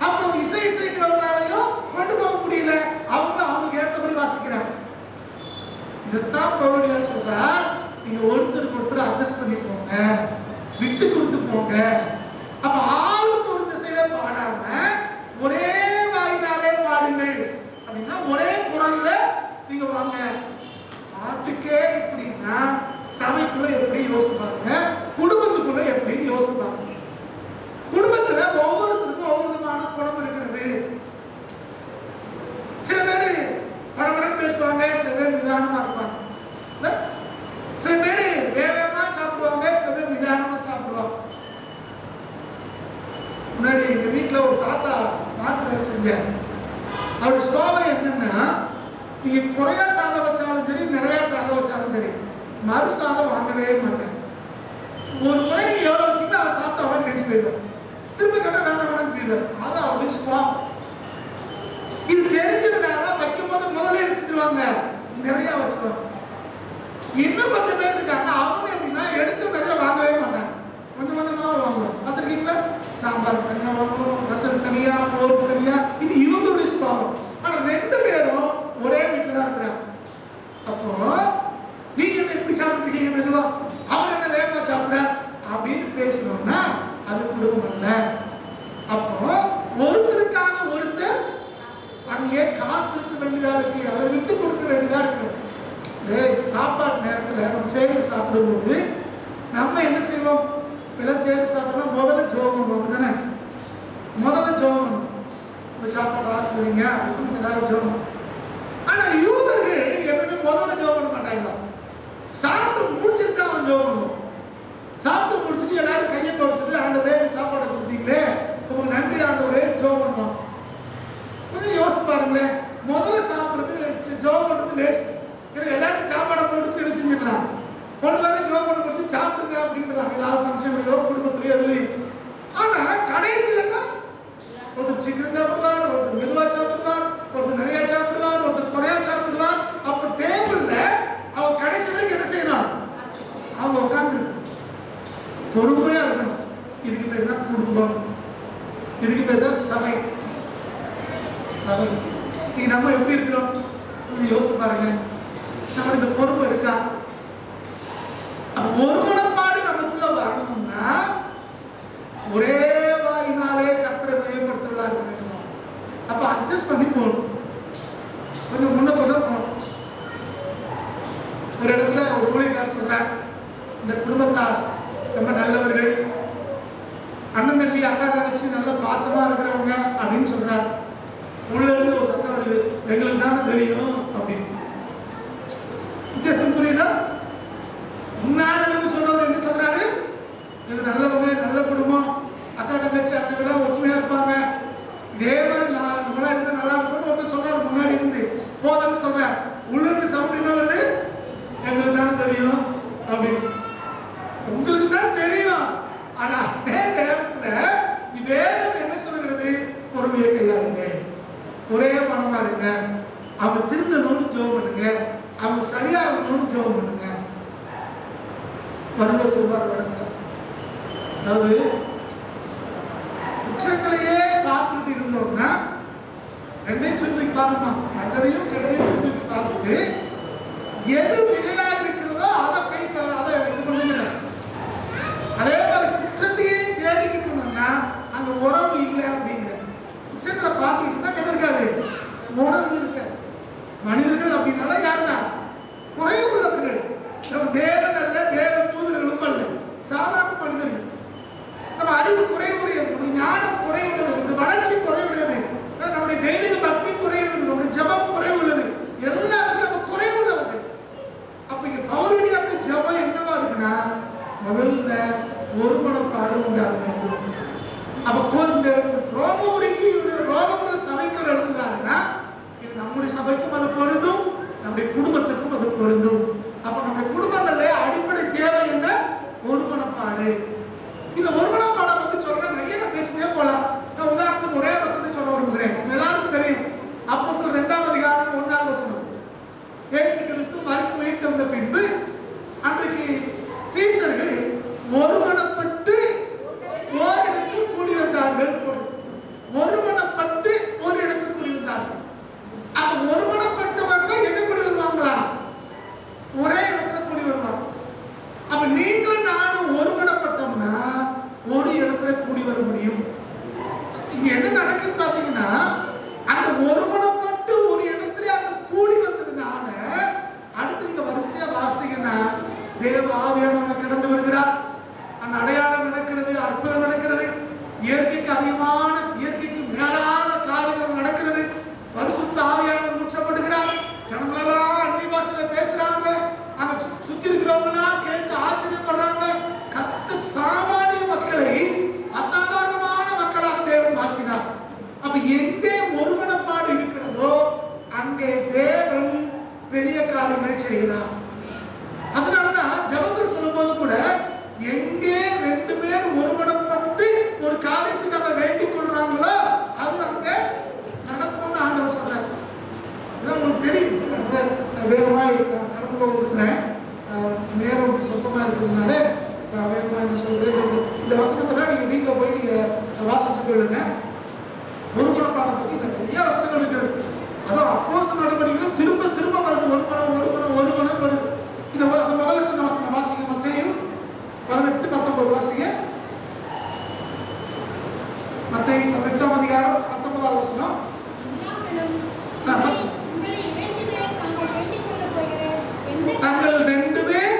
அப்போ இசைக்கிறவங்களாலையும் கொண்டு போக முடியல, அவங்களுக்கு ஏற்றபடி வாசிக்கிறாங்க. இதைத்தான் பவுலடியார் சொல்றார், நீங்க ஒருத்தருக்கு ஒருத்தர் அட்ஜஸ்ட் பண்ணி போங்க, விட்டு கொடுத்து போங்க. அப்ப ஆளுக்கு ஒரு திசையில பாடாம ஒரே வாயினாலே பாடுங்கள் அப்படின்னா ஒரே குரல்ல நீங்க வாங்க. பாட்டுக்கே எப்படின்னா சபைக்குள்ள எப்படி யோசிப்பாங்க, குடும்பத்துக்குள்ள எப்படி யோசிப்பாங்க. குடும்பத்துல ஒவ்வொருத்தருக்கும் ஒவ்வொரு விதமான குணம் இருக்கிறது. சில பேர் பரபரன்னு பேசுவாங்க, சில பேர் நிதானமா இருப்பாங்க. சில பேர் வேகமா சாப்பிடுவாங்க, சில பேர் நிதானமா சாப்பிடுவாங்க. முன்னாடி எங்க வீட்டுல ஒரு தாத்தா நாட்டு வேலை செஞ்சார். அவருடைய சோதனை என்னன்னா, நீங்க குறையா சாதம் வச்சாலும் சரி, நிறைய சாதம் வச்சாலும் சரி, மறு சாதம் வாங்கவே மாட்டேன். ஒரு முறை நீங்க எவ்வளவு வைக்கீங்க அதை சாப்பிட்டு அவன் கழிச்சு போயிடுவார், திரும்ப கட்ட வேண்டாம் போயிடுவார். அது அவருடைய சுவாபம். இது தெரிஞ்சதுனால வைக்கும் போது முதல்ல எடுத்துருவாங்க, நிறைய வச்சுக்குவாங்க. இன்னும் கொஞ்சம் பேர் இருக்காங்க, அவங்க எப்படின்னா எடுத்து நிறைய வாங்கவே மாட்டாங்க, கொஞ்சம் கொஞ்சமா வாங்குவோம். பார்த்துருக்கீங்களா? சாம்பார் தனியா வாங்குவோம், ரசம் தனியா, போருக்கு தனியா. இது இவங்களுடைய சுவாபம். சாப்பிடும்போது நம்ம என்ன செய்வோம்? எல்லாம் சேர்ந்து சாப்பிடலாம். முதல்ல ஜெபம் பண்ணுவோம் தானே? முதல்ல ஜெபம் பண்ணுவோம். இந்த சாப்பாடு ஆசிரியங்க அப்படின்னு ஏதாவது ஜெபம். ஆனா யூதர்கள் எப்பவுமே முதல்ல ஜெபம் பண்ண மாட்டாங்க. சாப்பிட்டு முடிச்சுட்டு தான் அவன் ஜெபம் பண்ணுவோம். சாப்பிட்டு முடிச்சுட்டு எல்லாரும் கையை கொடுத்துட்டு ஆண்டவரே சாப்பாடை கொடுத்தீங்களே உங்களுக்கு நன்றி ஆண்டவரே ஜெபம் பண்ணுவோம். கொஞ்சம் யோசிச்சு பாருங்களேன். முதல்ல சாப்பிடுறது ஜெபம் பண்றது லேஸ். எல்லாருக்கும் சாப்பாடை கொடுத்து என்ன செஞ்சிடலாம்? ஒரு வேலை ஜெபம் பண்ண கொடுத்து சாப்பிடுங்க அப்படின்றாங்க. ஏதாவது ஃபங்க்ஷன்லையோ குடும்பத்திலேயோ எதுலையும். ஆனா கடைசியிலன்னா ஒருத்தர் சீக்கிரம் சாப்பிடுவார், ஒருத்தர் மெதுவா சாப்பிடுவார், ஒருத்தர் நிறைய சாப்பிடுவார், ஒருத்தர் குறையா சாப்பிடுவார். அப்ப டேபிள்ல அவன் கடைசி வரைக்கும் என்ன செய்யணும்? அவங்க உட்கார்ந்து பொறுமையா இருக்கணும். இதுக்கு பேர் தான் குடும்பம், இதுக்கு பேர் தான் சபை. சபை இன்னைக்கு நம்ம எப்படி இருக்கிறோம் கொஞ்சம் யோசிச்சு பாருங்க. நம்ம இந்த பொறுமை இருக்கா? ஒரு மனப்பாடு நமக்குள்ள வரணும்னா ஒரே வாயினாலே கர்த்தரை மேம்படுத்துறதா இருக்கணும். அப்ப அட்ஜஸ்ட் பண்ணி போகணும். கொஞ்சம் முன்ன போகணும். ஒரு இடத்துல ஒரு ஊழியக்காரர் சொல்றார், இந்த குடும்பத்தார் ரொம்ப நல்லவர்கள், அண்ணன் தம்பி அக்கா தங்கச்சி நல்ல பாசமா இருக்கிறவங்க அப்படின்னு சொல்றார். உள்ள இருந்து ஒரு சத்தம் வருது, எங்களுக்கு தானே தெரியும் அப்படின்னு. வித்தியாசம் புரியுதா? முன்னாடி இருந்து சொல்றவர் என்ன சொல்றாரு? இது நல்லவங்க, நல்ல குடும்பம், அக்கா தங்கச்சி அண்ணன் ஒற்றுமையா இருப்பாங்க, இதே மாதிரி நம்மளா இருந்தா நல்லா இருக்கும்னு ஒருத்தர் சொல்றாரு. முன்னாடி இருந்து போதன்னு சொல்றார். உள்ள இருந்து சவுண்ட் என்ன வருது? எங்களுக்கு தானே தெரியும் அப்படின்னு. உங்களுக்கு தான் தெரியும். ஆனா அதே நேரத்துல வேதம் என்ன சொல்லுகிறது? பொறுமையை கையாளுங்க, ஒரே மனமா இருங்க, அவங்க திருந்தணும்னு ஜெபம் பண்ணுங்க, அவங்க சரியாகணும்னு ஜெபம் பண்ணுங்க. வள்ளுவர் சொல்வார் இடத்துல, அதாவது குற்றங்களையே பார்த்துட்டு இருந்தோம்னா ரெண்டையும் சொல்லி பார்க்கணும். நல்லதையும் கெட்டதையும் சொல்லி பார்த்துட்டு எது மிகையா இருக்கிறதோ அதை அதை இது பண்ணுங்க. அதே மாதிரி குற்றத்தையே தேடிக்கிட்டு இருந்தோம்னா அங்க உறவு இல்லை அப்படிங்கிற. குற்றங்களை பார்த்துக்கிட்டு இருந்தா என்ன இருக்காது? உறவு இருக்க. மனிதர்கள் அப்படின்னால யாருன்னா குறைவு உள்ளவர்கள். நம்ம தேவன் அல்ல, தேவ தூதர்களும் அல்ல, சாதாரண மனிதர்கள். நம்ம அறிவு குறைவுடையது, நம்ம ஞானம் குறைவுள்ளது, நம்முடைய வளர்ச்சி குறைவுடையது, நம்முடைய தெய்வீக பக்தி குறைவுள்ளது, நம்முடைய ஜபம் குறைவுள்ளது, எல்லாருக்கும் நம்ம குறைவுள்ளவர்கள். அப்ப இங்க பவுலுடைய அந்த ஜபம் என்னவா இருக்குன்னா, முதல்ல ஒரு மனப்பாடு உண்டாக வேண்டும். அப்ப இந்த ரோமபுரிக்கு ரோமபுர சபைக்குள் எழுதுறாருன்னா இது நம்முடைய சபைக்கும் அது பொருந்தும், நம்முடைய குடும்பத்துக்கும் அது பொருந்தும். அப்ப நம்முடைய குடும்பங்கள்ல அடிப்படை தேவை என்ன? ஒரு மனப்பாடு. இந்த ஒரு மனப்பாடை பத்தி சொல்ற நிறைய நான் பேசிட்டே போலாம். நான் உதாரணத்துக்கு ஒரே வசனத்தை சொல்ல விரும்புகிறேன். எல்லாருக்கும் தெரியும், அப்போஸ்தலர் 2ஆம் அதிகாரம் 1ஆம் வசனம். இயேசு கிறிஸ்து மரித்து உயிர்த்தெழுந்த பின்பு அன்றைக்கு சீசர்கள் ஒருமனப்பட்டு ஓரிடத்தில் கூடி வந்தார்கள். ஒருமனப்பட்டு ஒரு இடத்தில் கூடி வந்தார்கள். அப்ப ஒருமனப்பட்டவங்க எங்க கூடி வருவாங்களா? ஒரே இடத்துல கூடி வருவாங்க. அப்ப நீங்களும் நானும் ஒருமனப்பட்டோம்னா ஒரு இடத்துல கூடி வர முடியும். இங்க என்ன நடக்குன்னு பாத்தீங்கன்னா, அந்த ஒருமனப்பட்டு ஒரு இடத்துல அந்த கூடி வந்ததுனால அடுத்து நீங்க வரிசையா வாசிங்கன்னா தேவ ஆவியானவர் கடந்து வருகிறார். அந்த அடையாளம் நடக்கிறது, அற்புதம் நடக்கிறது, இயற்கைக்கு அதிகமான, இயற்கைக்கு மேலான காரியங்கள் நடக்கிறது. பரிசுத்த ஆவியானவர் ஊற்றப்படுகிறார். ஜனங்களெல்லாம் அந்நிய பாஷையில பேசுறாங்க. அங்க சுத்தி இருக்கிறவங்க எல்லாம் கேட்டு ஆச்சரியப்படுறாங்க. கர்த்தர் சாமானிய மக்களை அசாதாரணமான மக்களாக தேவன் மாற்றினார். அப்ப எங்கே ஒருமனப்பாடு இருக்கிறதோ அங்கே தேவன் பெரிய காரியங்களை செய்கிறார். அதனாலதான் ஜெபத்தில் சொல்லும்போது கூட எங்கே 2 பேர் ஒருமனப்பட்டு ஒரு காரியத்துக்காக வேண்டிக் கொள்றாங்களோ அது அங்க நடக்கணும்னு ஆண்டவர் சொல்றார். இதான் உங்களுக்கு தெரியும். வேகமா கடந்து போக இருக்கிறேன், நேரம் சொற்பமா இருக்கிறதுனால நான் வேகமா என்ன சொல்றேன். இந்த வசனத்தை தான் நீங்க வீட்டுல போய் நீங்க வாசிச்சு போயிடுங்க. ஒரு குணப்பாடம் பத்தி நிறைய வசனங்கள் இருக்கிறது. அதான் அப்போஸ்தலர் நடவடிக்கைகள் திரும்ப திரும்ப வருது. ஒரு மனம் வருது. இந்த முதல்ல சொன்ன வசனம் வாசிங்க. மத்தேயு 18-19 வாசிங்க. மத்தேயு 18ஆம் அதிகாரம் 19ஆம் வசனம். தங்கள் 2 பேர்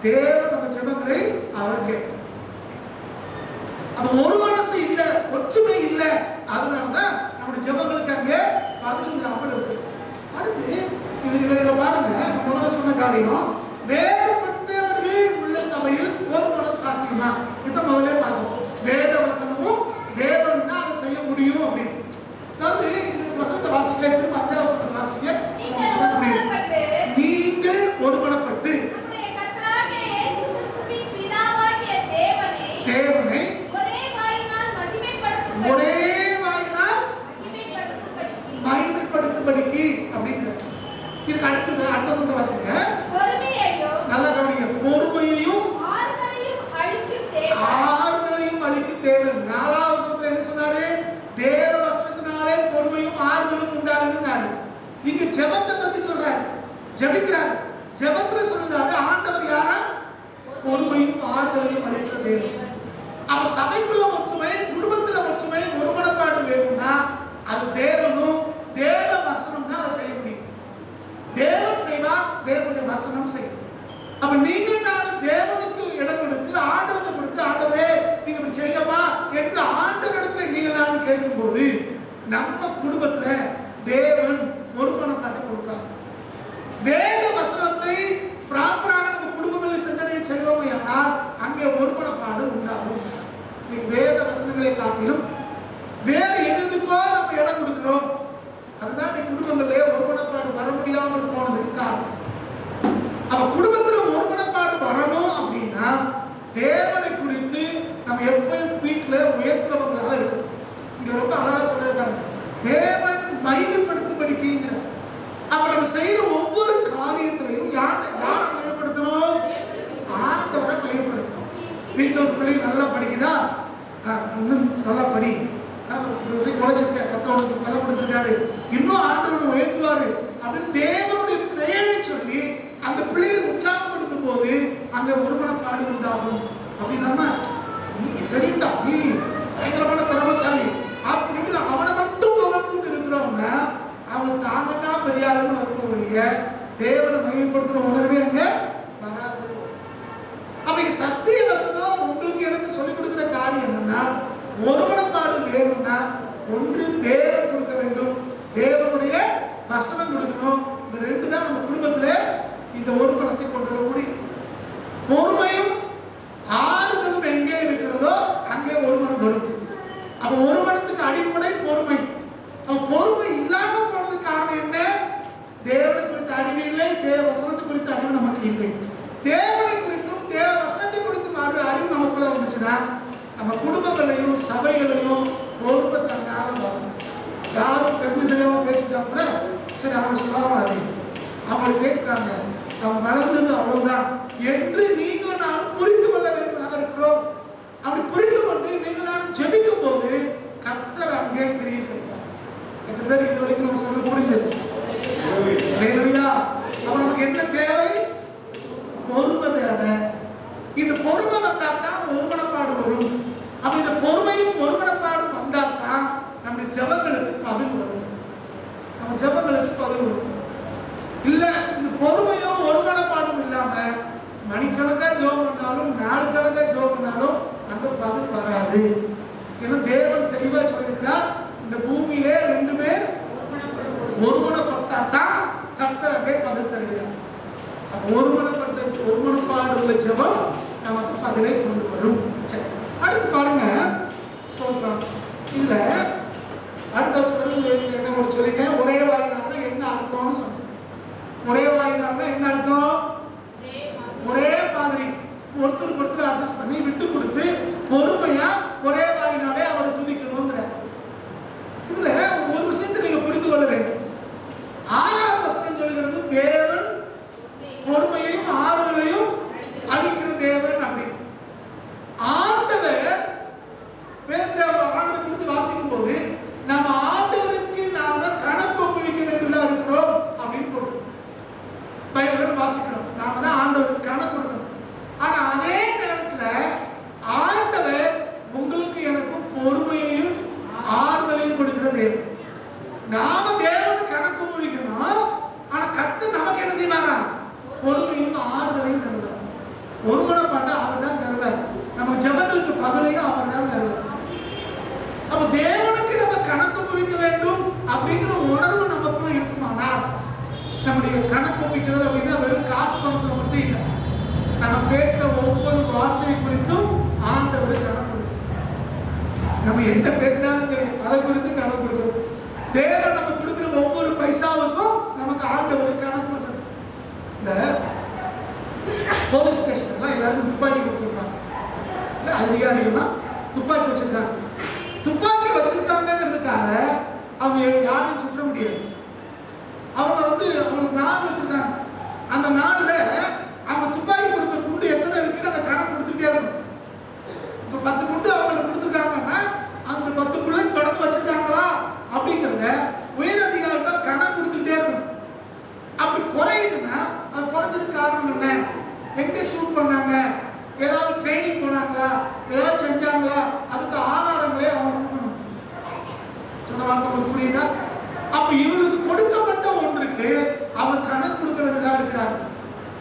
தேவன் அந்த ஜெபங்களை அவர் கேட்பார். அப்ப ஒரு மனசு இல்ல, ஒற்றுமை இல்ல, அதனாலதான் நம்முடைய ஜெபங்களுக்கு அங்கே பதில் இல்லாமல் இருக்கு. அடுத்து இதுல பாருங்க, முதல்ல சொன்ன காரியம், வேதப்பட்டவர்கள் உள்ள சபையில் ஒரு மனம் சாத்தியமா, இதை முதல்ல பார்க்கணும். வேத வசனமும் தேவன் தான் அதை செய்ய முடியும் அப்படின்னு. அதாவது இந்த வசனத்தை வாசிக்கல, திரும்ப 5வது வசனத்தை வாசிக்க, நீங்கள் ஒருமனப்பட்டு தேவனை ஒரே வாயினால் மகிமைப்படுத்தும்படிக்கு அப்படிங்கிற. இதுக்கு அடுத்து அடுத்த சொந்த வாசிங்க, நல்லா கவனிங்க. பொறுமையையும் ஆறுதலையும் அளிக்கும் தேவன். 4வது வசனத்துல என்ன சொன்னாரு? தேவ வசனத்தினாலே பொறுமையும் ஆறுதலும் உண்டாகுதுன்னாரு. இங்க ஜெபத்தை பத்தி சொல்றாரு, ஜெபிக்கிறார். ஜெபத்துல சொல்றாரு ஆண்டவர் யாரா? பொறுமையும் ஆறுதலையும் அளிக்கிற தேவன். அப்ப சபைக்குள்ள ஒற்றுமை, குடும்பத்துல ஒற்றுமை, ஒருமனப்பாடு வேணும்னா அது தேவனும் தேவ வசனம் தான் அதை செய்ய முடியும். தேவன் செய்வார், தேவனுடைய வசனம் செய்யும். அப்ப நீங்கள் நான் தேவனுக்கு இடம் கொடுத்து ஆண்டவனுக்கு கொடுத்து, ஆண்டவரே நீங்க இப்படி செய்யப்பா என்று ஆண்டவரிடத்துல நீங்கள் நான் கேட்கும் போது நம்ம குடும்பத்துல தேவன் ஒருமனப்பாட்டை கொடுப்பார். வேத வசனத்தை ப்ராப்பராக நம்ம குடும்பங்களில் சிந்தனை செய்வோம் என்றால் அங்கே ஒருமனப்பாடு உண்டாகும். வேத வசனங்களை காட்டிலும் வேற எதுக்கோ நம்ம இடம் கொடுக்கிறோம். அதுதான் குடும்பங்களிலே ஒருமனப்பாடு வர முடியாமல் போனதுக்கு காரணம். அப்ப குடும்பத்துல ஒருமனப்பாடு வரணும் அப்படின்னா தேவனை குறித்து நம்ம எப்பவும் வீட்டுல உயர்த்துறவங்களாக இருக்கும். இங்க ரொம்ப அழகா சொல்லிருக்காங்க, தேவன் மகிமைப்படுத்தும்படிக்கிற. அப்ப நம்ம செய்யற ஒவ்வொரு காரியத்திலையும் யாரை மகிமைப்படுத்தணும்? ஆண்டவரை மகிமைப்படுத்தணும். வீட்டுல ஒரு பிள்ளை நல்லா படிக்குதா, இன்னும் நல்லா படி, குறைச்சிருக்க கத்தவனுக்கு பலப்படுத்திருக்காரு, இன்னும் ஆண்டவனை உயர்த்துவாரு அப்படின்னு தேவனுடைய பெயரை சொல்லி அந்த பிள்ளையை உற்சாகப்படுத்தும் போது அங்க ஒருமனப்பாடு உண்டாகும். அப்படி நம்ம தெரியும்டா நீ பயங்கரமான திறமசாலி அப்படின்னு அவனை மட்டும் புகழ்ந்துட்டு இருக்கிறோம்னா அவன் தாங்க தான் பெரியாருன்னு வரக்கூடிய தேவனை மகிமைப்படுத்துற உணர்வே அங்க வராது. அப்ப சத்திய வசனம் உங்களுக்கு எனக்கு சொல்லிக் கொடுக்கிற காரியம் என்னன்னா, ஒருமனப்பாடு வேணும்னா ஒன்று தேவன் கொடுக்க வேண்டும், தேவனுடைய வசனம் கொடுக்கணும். இந்த ரெண்டு தான் நம்ம குடும்பத்திலே இந்த ஒருமனத்தை கொண்டு வர முடியும். பொறுமையும் ஆறுதலும் எங்கே இருக்கிறதோ அங்கே ஒருமனம் வரும். அப்ப ஒருமனத்துக்கு அடிப்படை பொறுமை. அப்ப பொறுமை இல்லாம போனதுக்கு காரணம் என்ன? தேவனை குறித்த அறிவு இல்லை, தேவ வசனத்தை குறித்த அறிவு நமக்கு இல்லை. தேவனை குறித்தும் தேவ வசனத்தை குறித்தும் அறிவு நமக்குள்ள வந்துச்சுன்னா நம்ம குடும்பங்களையும் சபைகளையும் பொறுமை தன்னால வரும். யாரும் தெரிஞ்சு தெரியாம பேசிட்டாங்க கூட சரி அவங்க சுபாவாதி அவங்க பேசுறாங்க, அவங்க வளர்ந்தது அவ்வளவுதான் என்று நீங்க நான் புரிந்து கொள்ள வேண்டியதாக இருக்கிறோம். அப்படி புரிந்து கொண்டு நீங்க நான் ஜெபிக்கும் போது கர்த்தர் அங்கே கிரியை செய்வார். எத்தனை பேருக்கு இது வரைக்கும் நம்ம சொல்ல புரிஞ்சது? அப்ப நமக்கு என்ன தேவை? பொறுமை தேவை. இந்த பொறுமை வந்தால்தான் ஒருமனப்பாடு வரும். அப்ப இந்த பொறுமையும் ஒருமனப்பாடும் வந்தால்தான் நம்ம ஜெபங்களுக்கு பதில் வரும். நம்ம ஜெபங்களுக்கு பதில் வரும். இல்ல இந்த பொறுமையும் ஒருமனப்பாடும் இல்லாம மணிக்கணக்கா ஜெபம் பண்ணாலும் நாலு கணக்கா ஜெபம் பண்ணாலும் அங்க பதில் வராது. ஏன்னா தேவன் தெளிவா சொல்லியிருக்கிறார், இந்த பூமியிலே ரெண்டு பேர் ஒருமனப்பட்டாதான் கர்த்தர் அங்கே பதில் தருகிறார். ஒருமனப்பாடு உள்ள ஜெபம் நமக்கு பதிலை கொண்டு வரும். சரி, அடுத்து பாருங்க. இதுல அடுத்த என்ன ஒரு சொல்லிட்டேன், ஒரே வாயினால என்ன அர்த்தம்னு சொன்னேன். ஒரே வாயினால என்ன அர்த்தம்? ஒரே மாதிரி ஒருத்தருக்கு ஒருத்தர் அட்ஜஸ்ட் பண்ணி விட்டு கொடுத்து பொறுமையா ஒரே வாயினாலே அவரை துதிக்கணுங்கிற. இதுல ஒரு விஷயத்தை நீங்க புரிந்து கொள்ள வேண்டும். 6வது வசனம் சொல்கிறது தேவன் பொறுமையையும் ஆறுதலையும் அளிக்கிற தேவன் அப்படின்னு. ஆண்டவர் ஆண்டவர் குறித்து வாசிக்கும் போது நம்ம ஆண்டவருக்கு நாம கணக்கு ஒப்புவிக்க வேண்டியதா இருக்கிறோம் அப்படின்னு போடுறோம். பைபிள் வாசிக்கிறோம், நாம தான் ஆண்டவருக்கு கணக்கு கொடுக்கணும். ஆனா அதே நேரத்துல ஆண்டவர் உங்களுக்கு நாம் பேசுற ஒவ்வொரு வார்த்தை குறித்தும் ஆண்டவர் கணக்கு கொடுக்கும். நம்ம என்ன பேசினாலும் தெரியும், அதை குறித்து கணக்கு கொடுக்கும். தேவன் நம்ம கொடுக்கிற ஒவ்வொரு பைசாவுக்கும் நமக்கு ஆண்டவர் கணக்கு கொடுக்கும். இந்த போலீஸ் ஸ்டேஷன்லாம் எல்லாருக்கும் துப்பாக்கி கொடுத்துருக்காங்க, இல்லை அதிகாரிகள்லாம் துப்பாக்கி வச்சிருக்காங்க. துப்பாக்கி வச்சிருக்காங்கிறதுக்காக அவங்க யாரையும் சுற்ற முடியாது. அவங்க அவங்களுக்கு நாள் வச்சிருக்காங்க. அந்த நாள்ல அவங்க துப்பாக்கி கொடுத்த குண்டு எத்தனை இருக்குன்னு அந்த கணக்கு கொடுத்துட்டே இருக்கும். இப்போ 10 குண்டு அவங்களுக்கு கொடுத்துருக்காங்கன்னா அந்த 10 புள்ளை தொடர்ந்து வச்சிருக்காங்களா அப்படிங்கிறத உயர் அதிகாரிகள் கணக்கு கொடுத்துட்டே இருக்கும். அப்படி குறையுதுன்னா அது குறைஞ்சதுக்கு காரணம் என்ன? எங்க ஷூட் பண்ணாங்க, ஏதாவது ட்ரைனிங் போனாங்களா, ஏதாவது செஞ்சாங்களா, அதுக்கு ஆதாரங்களே அவங்க கொடுக்கணும். சொன்ன வார்த்தை உங்களுக்கு புரியுதா? அப்ப இவருக்கு கொடுக்கப்பட்ட ஒன்றுக்கு அவர் கணக்கு கொடுக்க வேண்டியதா இருக்கிறார்.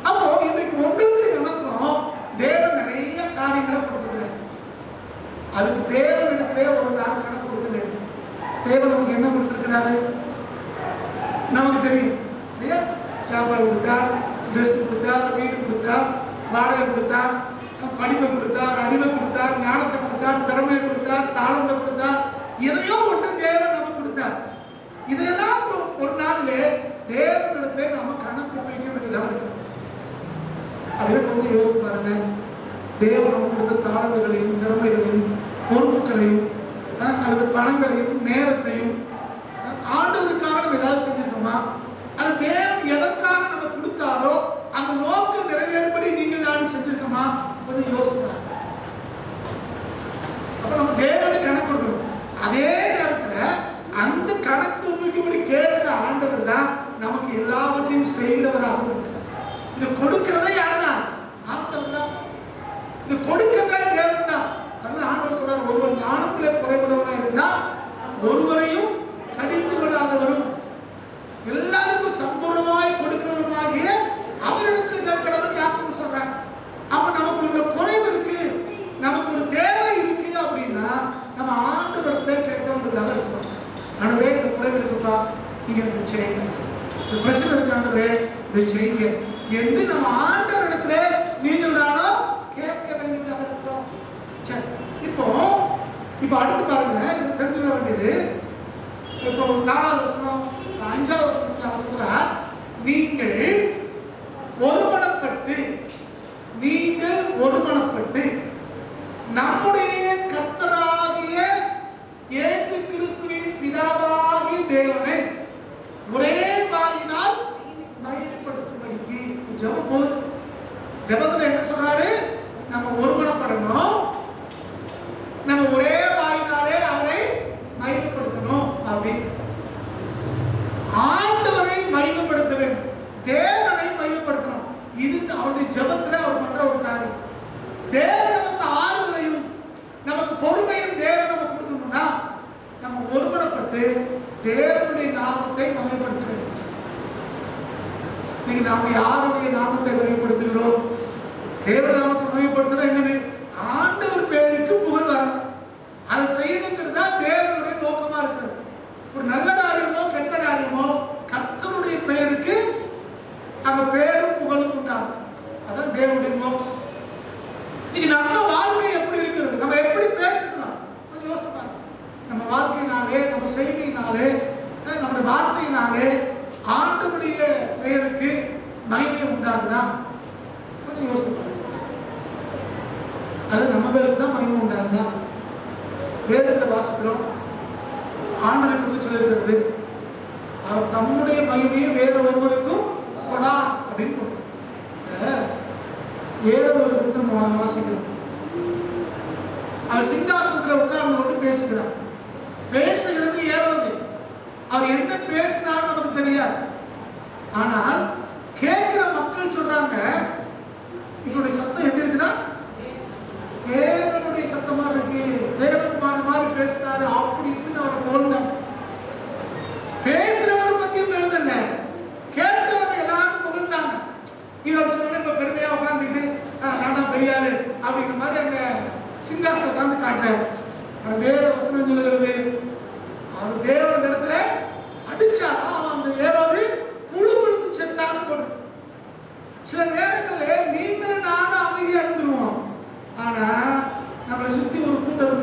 அப்போ இன்னைக்கு ஒன்றுக்கு எனக்கும் தேவன் நிறைய காரியங்களை கொடுத்துக்கிறார். அதுக்கு தேவனிடத்திலே ஒரு நாள் கணக்கு கொடுக்க வேண்டும். தேவன் நமக்கு என்ன கொடுத்திருக்கிறாரு நமக்கு தெரியும் இல்லையா? சாப்பாடு கொடுத்தார், ட்ரெஸ் கொடுத்தார், வீடு கொடுத்தார், வாடகை கொடுத்தார், படிப்பை கொடுத்தார், அறிவை கொடுத்தார், ஞானத்தை கொடுத்தார், திறமையை கொடுத்தார், தாளத்தை கொடுத்தார். எதையோ ஒன்று தேவன் நமக்கு கொடுத்தார். இதெல்லாம் ஒரு நாளிலே தேவனிடத்திலே நாம கணக்கு வைக்க வேண்டியதாக இருக்கும். அதுவே கொஞ்சம் யோசிச்சு பாருங்க. தேவன் நமக்கு கொடுத்த தாளங்களையும், திறமைகளையும், பொறுப்புகளையும், அல்லது பணங்களையும், நேரத்தையும் ஆண்டவருக்காக ஏதாவது செஞ்சிருக்கோமா? அது தேவன் எதற்காக நம்ம கொடுத்தாரோ அந்த நோக்கம் நிறைவேறும்படி நீங்கள் நான் செஞ்சிருக்கோமா? கொஞ்சம் யோசிக்கலாம். அப்ப நம்ம தேவனை கணக்கு கொடுக்கணும். அதே நேரத்துல அந்த கணக்கு உண்மைக்கு கேட்கிற ஆண்டவர் தான் நமக்கு எல்லாவற்றையும் செய்கிறவராக இருக்கிறார். இது கொடுக்கிறதே யாருதான்? ஆண்டவர் தான். இது கொடுக்கிறதே தேவன் தான். அதனால ஆண்டவர் சொல்றார், ஒருவர் ஞானத்திலே குறைவுள்ளவனாக இருந்தால் ஒருவரையும் கடிந்து கொள்ளாதவரும் எல்லாருக்கும் சம்பூர்ணமாய் கொடுக்கிறவருமாகிய அவரிடத்தில் கேட்கிறவன் யாருன்னு சொல்றாங்க. அப்ப நமக்கு உள்ள குறைவு இருக்கு, நமக்கு ஒரு தேவை இருக்கு அப்படின்னா நம்ம ஆண்டவரிடத்திலே கேட்க வேண்டியதாக இருக்கிறோம். ஆண்டவரே இந்த குறைவு இருக்குப்பா, நீங்க எனக்கு செய்யுங்க, இந்த பிரச்சனை இருக்கு ஆண்டவரே இதை செய்யுங்க என்று நம்ம ஆண்டவரிடத்திலே நீங்கள் நானும் கேட்க வேண்டியதாக இருக்கிறோம். சரி, இப்போ அடுத்து பாருங்க, தெரிஞ்சுக்க வேண்டியது. இப்போ 4வது வசனம் 5வது வசனத்துல அவர் சொல்றார், நீங்கள் ஒருமனப்பட்டு நம்முடைய கர்த்தராகிய இயேசு கிறிஸ்துவின் பிதாவாகிய தேவனை ஒரே வாயினால் மகிமைப்படுத்தும்படிக்கு ஜெபம் போகுது. ஜெபத்துல என்ன சொல்றாரு? நம்ம ஒருமனப்படணும், நம்ம ஒரே வாயினாலே அவரை மகிமைப்படுத்தணும். அப்படி ஆண்டவரை மகிமைப்படுத்த வேண்டும், தேவனை மகிமைப்படுத்தணும். இது அவருடைய ஜெபத்துல அவர் பண்ற ஒரு காரியம். தேவன் நமக்கு ஆறுதலையும் நமக்கு பொறுமையும் தேவன் நமக்கு கொடுக்கணும்னா நம்ம ஒருமனப்பட்டு தேவனுடைய நாமத்தை மகிமைப்படுத்த வேண்டும். நீங்க நாம யாருடைய நாமத்தை மகிமைப்படுத்துகிறோம்? தேவ நாமத்தை மகிமைப்படுத்துறது என்னது? ஆண்டவர் பேருக்கு புகழ் வரணும். அதை செய்யணுங்கிறது தான் தேவனுடைய நோக்கமா இருக்கிறது. ஒரு நல்ல காரியமோ கெட்ட காரியமோ கர்த்தருடைய பெயருக்கு அந்த பேரும் புகழும் உண்டாகும். அதான் தேவனுடைய நோக்கம். இன்னைக்கு நம்ம வாழ்க்கை எப்படி இருக்கிறது, நம்ம எப்படி பேசணும் யோசிப்பாங்க. நம்ம வாழ்க்கையினாலே, நம்ம செய்தியினாலே, நம்முடைய வார்த்தையினாலே ஆண்டவருடைய பெயருக்கு மகிமை உண்டாகுதா? கொஞ்சம் யோசிப்பாங்க. அது நம்ம பேருக்கு தான் மகிமை உண்டாகுதா? வேதத்தை வாசிக்கிறோம், ஆண்டவரை குறித்து சொல்லியிருக்கிறது, அவர் தம்முடைய மகிமையை வேற ஒருவருக்கும் கொடா அப்படின்னு சொல்றோம். ஏதாவது ஒரு குறித்து நம்ம வாசிக்கிறோம். அவர் சிங்காசனத்தில் உட்கார்ந்து கொண்டு பேசுகிறார். பேசுகிறது ஏறுவது. அவர் என்ன பேசினாலும் நமக்கு தெரியாது. ஆனால் கேட்கிற மக்கள் சொல்றாங்க, இவருடைய சத்தம் எப்படி இருக்குதா? தேவனுடைய சத்தமா இருக்கு, தேவகுமார் மாதிரி பேசினாரு அப்படி இப்படின்னு அவரை போல்ந்தாங்க. பேசுறவர் பத்தியும் எழுதல, கேட்டவங்க எல்லாரும் புகழ்ந்தாங்க. இதை சொன்ன இப்ப பெருமையா உட்காந்துட்டு நானா பெரியாரு அப்படிங்கிற மாதிரி அங்க சிங்காசனம் உட்காந்து காட்டுறாரு. வேற வசனம் சொல்லுகிறது, அவர் தேவன் இடத்துல அடிச்சா அந்த ஏதாவது முழு முழுத்து செத்தான்னு போடுது. சில நேரங்களில் நீங்களும் நானும் அவங்க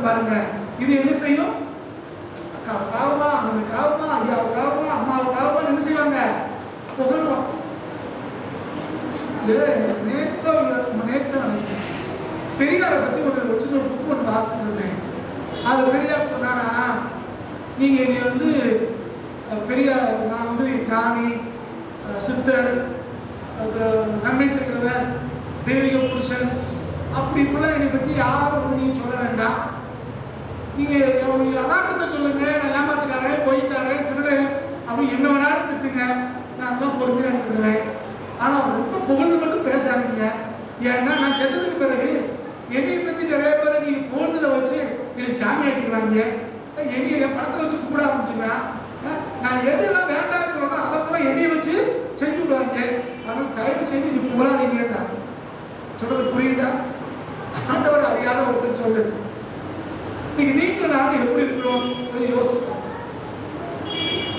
பாருங்க. இது என்ன செய்யும்? காவமா, அண்ணனுக்கு காவமா, ஐயாவுக்கு காவமா, அம்மாவுக்கு காவமா என்ன செய்வாங்க? புகழ்வாங்க. நேத்து பெரியாரை பத்தி ஒரு சின்ன புக் ஒன்று வாசிச்சிருந்தேன். அது பெரியார் சொன்னாரா, நீங்க என்னை பெரியார், நான் ஞானி, சித்தர், நன்மை செய்கிறவர், தெய்வீக புருஷன் அப்படிக்குள்ள என்னை பத்தி யாரும் நீங்க சொல்ல வேண்டாம். நீங்க யதார்த்தத்தை சொல்லுங்க. நான் ஏமாத்துக்காரன், பொய்க்காரன், திருடன் அப்படி என்ன வேணாலும் திட்டுங்க, நான் தான் பொறுமையா இருந்துக்கிறேன். ஆனா ரொம்ப புகழ்ந்து மட்டும் பேசாதீங்க. ஏன்னா நான் செத்ததுக்கு பிறகு என்னை பத்தி நிறைய பேர் நீங்க புகழ்ந்ததை வச்சு எனக்கு சாமி ஆக்கிடுவாங்க. என்னைய என் படத்தை வச்சு கூட ஆரம்பிச்சுங்க. நான் எதெல்லாம் வேண்டாம் சொல்லணும் அதை கூட என்னைய வச்சு செஞ்சு விடுவாங்க. அதனால தயவு செய்து நீ புகழாதீங்க. சொல்றது புரியுதா? ஆண்டவர் அறியாத ஒருத்தர் சொல்லுது. நீங்க நீங்களும் நானும் எப்படி இருக்கிறோம் யோசிப்போம்.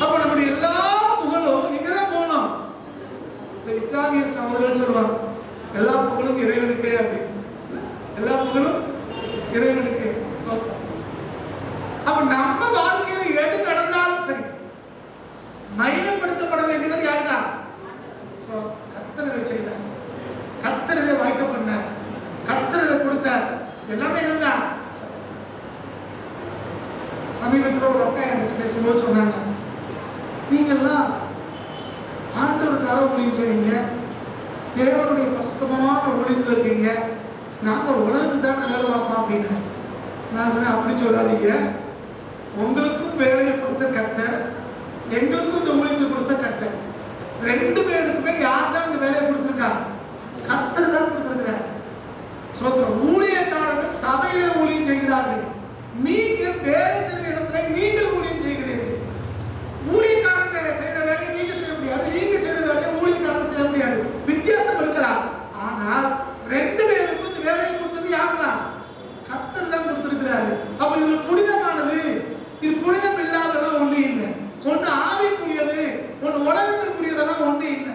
அப்ப நம்முடைய எல்லா புகழும் இங்கதான் போகணும். இந்த இஸ்லாமிய சகோதரர்கள் சொல்லுவாங்க, எல்லா புகழும் இறைவனுக்கு அப்படின்னு. எல்லா புகழும் இறைவனுக்கு. அப்ப நம்ம வாழ்க்கையில எது நடந்தாலும் சரி, மையப்படுத்தப்பட வேண்டியவர் யாருதான்? கர்த்தர் செய்தார், கர்த்தர் வாய்க்க பண்ணார், கர்த்தர் கொடுத்தார், எல்லாமே என்னதான். சமீபத்தில் ஒரு அக்கா எனக்கு பேசும்போது சொன்னாங்க, நீங்கள்லாம் ஆண்டவருக்காக ஊழியம் செய்வீங்க, தேவனுடைய பசுத்தமான ஊழியத்தில் இருக்கீங்க, நாங்கள் உலகத்துக்கு தானே வேலை பார்ப்போம் அப்படின்னு. நான் சொன்னேன், அப்படி சொல்லாதீங்க. உங்களுக்கும் வேலையை கொடுத்த கர்த்தர், எங்களுக்கும் இந்த ஊழியத்தை கொடுத்த கர்த்தர், ரெண்டு பேருக்குமே யார் தான் இந்த வேலையை கொடுத்துருக்கா? கர்த்தர் தான் கொடுத்துருக்கிறார். ஊழியக்காரர்கள் சபையிலே ஊழியம் செய்கிறார்கள். நீங்க வேலை செய்கிற இடத்துல நீங்கள் ஊழியம் செய்கிறீர்கள். ஊழியக்காரங்க செய்யற வேலையை நீங்க செய்ய முடியாது, நீங்க செய்யற வேலையை ஊழியக்காரங்க செய்ய முடியாது. வித்தியாசம் இருக்கலாம். ஆனால் ரெண்டு பேருக்கும் இந்த வேலையை கொடுத்தது யார் தான்? கர்த்தர் தான் கொடுத்திருக்கிறாரு. அப்ப இது புனிதமானது, இது புனிதம் இல்லாததெல்லாம் ஒண்ணு இல்லை. ஒண்ணு ஆவிக்குரியது, ஒண்ணு உலகத்திற்குரியதெல்லாம் ஒண்ணு இல்லை.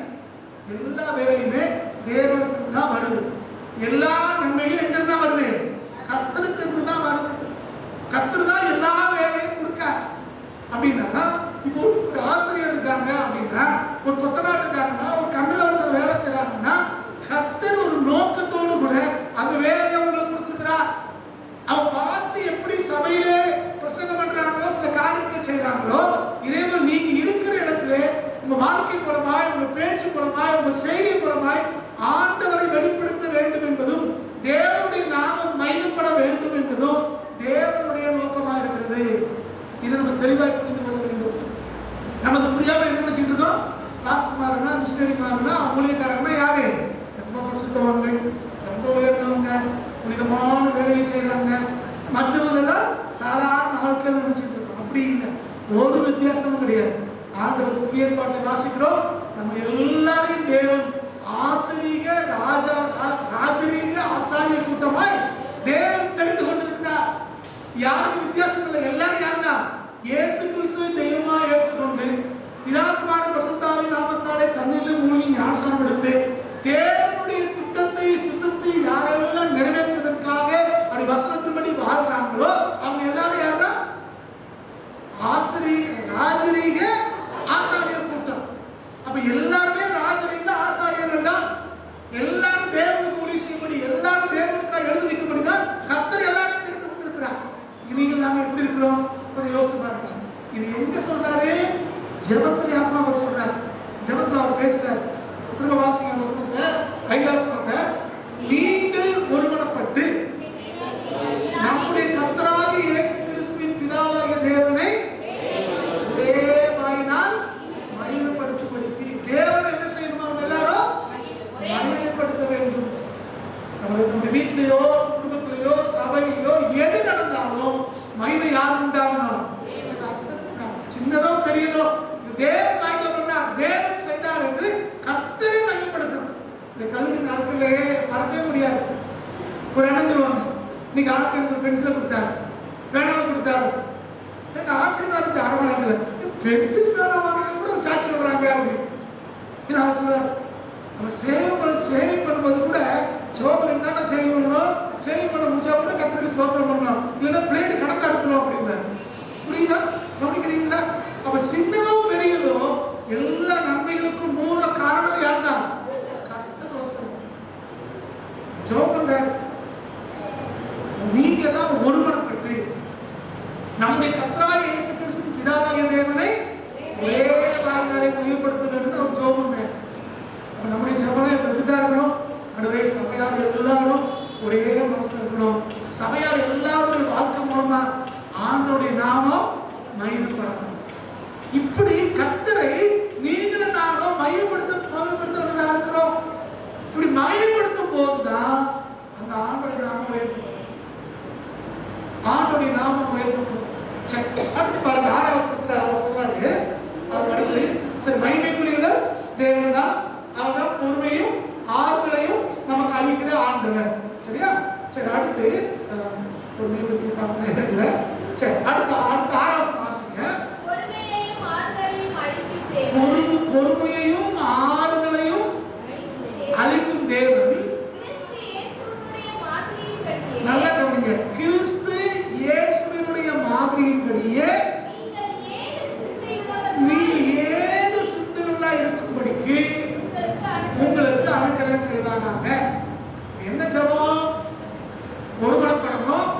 எல்லா வேலையுமே தேவனுக்கு தான் வருது. எல்லா நன்மைகளும் எங்க தான் வருது? கர்த்தருக்கு தான் வருது. கர்த்தர் தான் எல்லா வேலையும் கொடுக்க. அப்படின்னா இப்போ ஒரு ஆசிரியர் இருக்காங்க அப்படின்னா, ஒரு கொத்தனார் இருக்காங்கன்னா, ஒரு கண்ணில் ஒருத்தர் வேலை செய்யறாங்கன்னா, கர்த்தர் ஒரு நோக்கத்தோடு கூட அந்த வேலையை அவங்களுக்கு கொடுத்துருக்கிறார். அவன் பாஸ்டர் எப்படி சபையிலே பிரசங்கம் பண்றாங்களோ, சில காரியங்களை செய்யறாங்களோ, இதே போல நீங்க இருக்கிற இடத்துல உங்க வாழ்க்கை மூலமாய், உங்க பேச்சு மூலமாய், உங்க செய்தி மூலமாய் ஆண்டவரை வெளிப்படுத்த வேண்டும் என்பதும், தேவனுடைய நாமம் மையப்பட வேண்டும் என்பதும் தேவனுடைய நோக்கமாக இருக்கிறது. இதை நம்ம தெளிவாக புரிந்து கொள்ள வேண்டும். நமக்கு புரியாம என்ன நினைச்சிட்டு இருக்கோம்? பாஸ்டர்மாருன்னா, மிஷனரிமாருன்னா, ஊழியக்காரங்கன்னா யாரு? ரொம்ப பரிசுத்தவான்கள், ரொம்ப உயர்ந்தவங்க, புனிதமான வேலையை செய்யறாங்க, மற்றவங்க எல்லாம் சாதாரண ஆட்கள் நினைச்சிட்டு இருக்கோம். அப்படி இல்லை, ஒரு வித்தியாசமும் கிடையாது. ஆண்டவர் புதிய ஏற்பாட்டை வாசிக்கிறோம். நம்ம எல்லாரையும் தேவன் ஆசிரியக ராஜரீக ஆசாரிய கூட்டமாய் தேவன் தெரிந்து கொண்டிருக்கிறார். யாருக்கு வித்தியாசம் இல்லை, எல்லாரும் யாருன்னா இயேசு கிறிஸ்துவை தெய்வமாக ஏற்றுக்கொண்டு பிதாக்குமார பரிசுத்தாவின் நாமத்தாலே தண்ணீரில் மூழ்கி ஞானஸ்நானம் எடுத்து தேவனுடைய திட்டத்தை சித்தத்தை யாரெல்லாம் நிறைவேற்றுவதற்காக அப்படி வசனத்தின்படி வாழ்றாங்களோ அவங்க எல்லாரும் யாருன்னா ராஜரீக ஆசாரியர் கூட்டம். அப்ப எல்லாருமே ராஜரீக ஆசாரியர்கள் தான். எல்லாரும் தேவனுக்கு ஊழியம் செய்யும்படி, எல்லாரும் தேவனுக்காக எழுதி நிற்கும்படி தான் கர்த்தர் எல்லாரும் தெரிந்து கொண்டிருக்கிறார். நீங்கள் நாங்கள் எப்படி இருக்கிறோம் கொஞ்சம் யோசிச்சு பாருங்க. இது எங்க சொல்றாரு? ஜெபத்துல ஆத்மா அவர் சொல்றாரு. ஜெபத்துல அவர் பேசுறாரு. திரும்ப வாசிங்க அந்த வசனத்தை, 5வது வசனத்தை. நீங்கள் ஒருமனப்பட்டு நம்முடைய கர்த்தராகிய இயேசு கிறிஸ்துவின் பிதாவாகிய தேவனை ஒரே வாயினால் மகிமைப்படுத்தும்படிக்கு. தேவனை என்ன செய்யணுமா? நம்ம எல்லாரும் மகிமைப்படுத்த வேண்டும். நம்முடைய வீட்டிலேயோ குடும்பத்திலேயோ சபையிலோ எது நடந்தாலும் மகிமை யார் உண்டாகணும்? சின்னதோ பெரியதோ தேவன் மகிமை பண்ணார், தேவன் செய்தார் என்று கர்த்தரை மகிமைப்படுத்தணும். இந்த கல்லூரி நாட்களிலே மறக்கவே முடியாது. ஒரு இணைஞ்சிருவாங்க, இன்னைக்கு ஆட்களுக்கு பென்சிலை கொடுத்தாரு, பேனாவை கொடுத்தாரு. எனக்கு ஆச்சரியமா இருந்துச்சு. ஆரம்பத்தில் பென்சில் பேனா வாங்கினா கூட சாட்சி வர்றாங்க அப்படின்னு. அவர் சொல்றாரு, நம்ம சேவை பண்ணும்போது கூட ஜோபர் இருந்தா சேஞ்ச் பண்ணணும், சேஞ்ச் பண்ண முடிச்சா கூட கர்த்தருக்கு ஸ்தோத்திரம் பண்ணணும், இல்லைன்னா பிளேடு கடத்த அறுத்துரும் அப்படின்னாரு. புரியுதா? கவனிக்கிறீங்களா? அப்ப சின்னதோ பெரியதோ எல்லா நன்மைகளுக்கும் மூல காரணம் யார் தான்? கர்த்தர் ஒருத்தர். ஜோபர் நீங்க தான் ஒருமனப்பட்டு நம்முடைய கர்த்தராகிய இயேசு கிறிஸ்து பிதாவாகிய தேவனை ஒரே வார்த்தையை மையப்படுத்த வேண்டும் அவர் ஜெபம் பண்றார். அப்ப நம்முடைய ஜெபம் எப்படிதான் இருக்கணும்? ஆண்டவரே சபையார் எல்லாரும் ஒரே மனசுல இருக்கணும். சபையார் எல்லாரும் வாழ்க்கை மூலமா ஆண்டவருடைய நாமம் மகிமைப்படணும். இப்படி கர்த்தரை நீங்களும் நானும் மகிமைப்படுத்த இருக்கிறோம். இப்படி மகிமைப்படுத்தும் போதுதான் அந்த ஆண்டவருடைய நாமம் உயர்த்தப்படும். ஆண்டவருடைய நாமம் உயர்த்தப்படும். அடுத்து பாருங்க, 6வது வசனத்துல அவர் சொல்றாரு, அவர் அடுத்து சரி மகிமைக்குரியவர் தேவன் தான், அவர் தான் பொறுமையும் ஆறுதலையும் நமக்கு அளிக்கிற ஆண்டவர். சரியா? சரி, அடுத்து பொறுமையை பத்தி பார்க்க நேரம் இல்லை. சரி, அடுத்த 6வது வசனம் வாசிங்க. பொறுமையையும் ஆறுதலையும் அளிக்கும் தேவன் நல்ல கவனிங்க, கிறிஸ்து இயேசுவினுடைய மாதிரியின்படியே நீங்கள் ஏது சித்தனுள்ளா இருக்கும்படிக்கு உங்களுக்கு அனுக்கிரகம் செய்வாங்க. என்ன ஜெபம்? ஒருமனப்படணும்.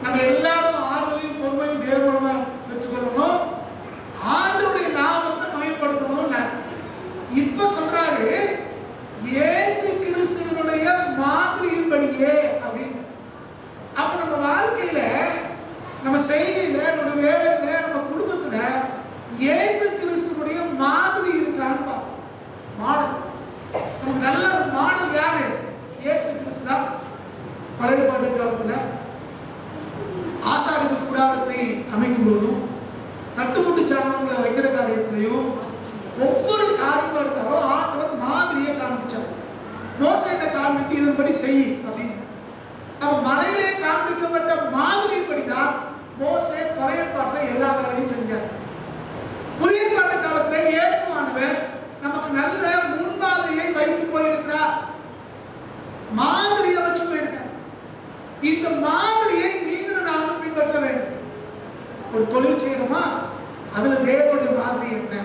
நம்ம எல்லாரும் ஆறுதலையும் பொறுமையும் தேவனமா பெற்றுக்கொள்ளணும். ஆண்டவருடைய நாமத்தை மகிமைப்படுத்தணும். இப்ப சொல்றாரு இயேசு கிறிஸ்துவினுடைய மாதிரியின்படியே அப்படின்னு. அப்ப நம்ம வாழ்க்கையில, நம்ம செய்தியில, நம்ம வேலையில, நம்ம குடும்பத்துல இயேசு கிறிஸ்துவினுடைய மாதிரி இருக்கான்னு பார்ப்போம். மாடல் நமக்கு நல்ல மாடல் யாரு? இயேசு கிறிஸ்து தான். பழைய பாட்டு காலத்துல ஆசாரிய கூடாரத்தை அமைக்கும் போதும் தட்டுமுட்டு சாமான்களை வைக்கிற காரியத்திலையும் ஒவ்வொரு காரியமா இருந்தாலும் ஆண்டவர் மாதிரியை காண்பிச்சார். மோசேட்ட காண்பித்து இதன்படி செய் அப்படின்னு. அப்ப மலையிலே காண்பிக்கப்பட்ட மாதிரிப்படிதான் மோசே பழைய பாட்டுல எல்லா வேலையும் செஞ்சார். புதிய பாட்டு காலத்துல இயேசுவானவர் நமக்கு நல்ல முன்மாதிரியை வைத்து போயிருக்கிறார். மாதிரியை வச்சு போயிருக்கார். இந்த மாதிரியை நீங்கள் நானும் பின்பற்ற வேண்டும். ஒரு தொழில் செய்யணுமா, அதுல தேவனுடைய மாதிரி என்ன?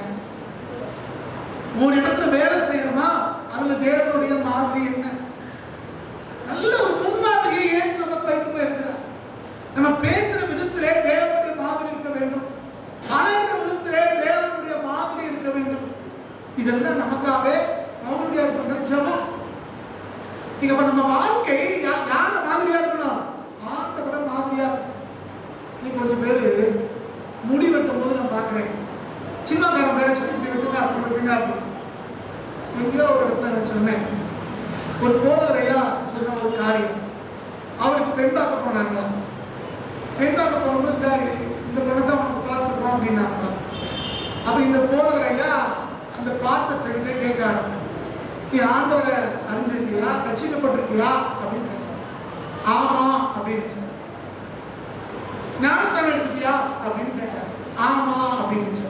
ஒரு இடத்துல வேலை செய்யணுமா, அதுல தேவனுடைய மாதிரி என்ன? நல்ல ஒரு முன்மாதிரியை இயேசு நமக்கு வைத்து போயிருக்கிறார். நம்ம பேசுற விதத்திலே தேவனுடைய மாதிரி இருக்க வேண்டும். பழகிற விதத்திலே தேவனுடைய மாதிரி இருக்க வேண்டும். இதெல்லாம் நமக்காகவே அவருடைய பண்ற ஜெபம். நீங்க நம்ம வாழ்க்கை யார மாதிரியா இருக்கணும்? ஆண்டவரோட மாதிரியா. நீ கொஞ்சம் பேரு முடி வெட்டும் போது நான் பாக்குறேன், சின்னக்காரன் பேரை சொல்லி இப்படி வெட்டுங்க அப்படி வெட்டுங்க அப்படி. எங்கேயோ ஒரு இடத்துல நான் சொன்னேன், ஒரு போதவரையா சொன்ன ஒரு காரியம். அவருக்கு பெண் பார்க்க போனாங்களா, பெண் பார்க்க போகும்போது இந்த பெண்ணை தான் அவனுக்கு பார்த்துருக்கோம் அப்படின்னாங்களா. அப்ப இந்த போதவரையா அந்த பார்த்த பெண்ணை கேட்காரு, நீ ஆண்டவரை அறிஞ்சிருக்கியா, ரட்சிக்கப்பட்டிருக்கியா அப்படின்னு கேட்டார். ஆமா அப்படின்னு. ஞானஸ்நானம் எடுத்துக்கியா அப்படின்னு கேட்டார். ஆமா அப்படின்னு.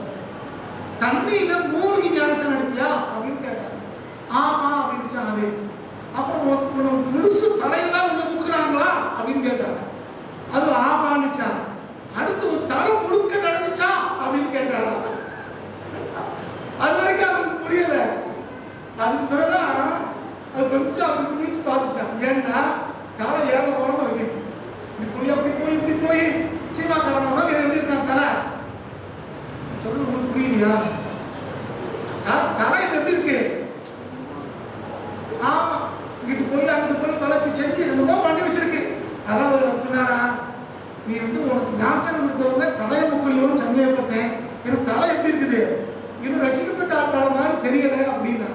தண்ணியில மூழ்கி ஞானஸ்நானம் எடுத்தியா அப்படின்னு கேட்டார். ஆமா அப்படின்னு. அது அப்புறம் முழுசு தலையெல்லாம் உள்ள முக்குறாங்களா அப்படின்னு கேட்டார். அது ஆமான்னுச்சா. அடுத்து ஒரு தலை முழுக்க நடந்துச்சா அப்படின்னு கேட்டாரா. அது வரைக்கும் அவருக்கு புரியல. அதுக்கு பிறகுதான் அது கொஞ்சம் அவருக்கு புரிச்சு பார்த்துச்சான். ஏன்னா தலை ஏற போலமா வைக்கணும். இப்படி போய் சீமா தரமா எப்படி இருக்காங்க தலை சொல்றது உங்களுக்கு புரியலையா? தலை எப்படி இருக்கு? ஆமா, இங்கிட்டு போய் அங்கிட்டு போய் வளர்ச்சி செஞ்சு என்னமோ பண்ணி வச்சிருக்கு. அதான் அவர் சொன்னாரா, நீ உனக்கு ஞாபகம் தலைய முக்களியோடு சந்தேகப்பட்டேன், எனக்கு தலை எப்படி இருக்குது, இன்னும் ரசிக்கப்பட்ட தலை மாதிரி தெரியல அப்படின்னா.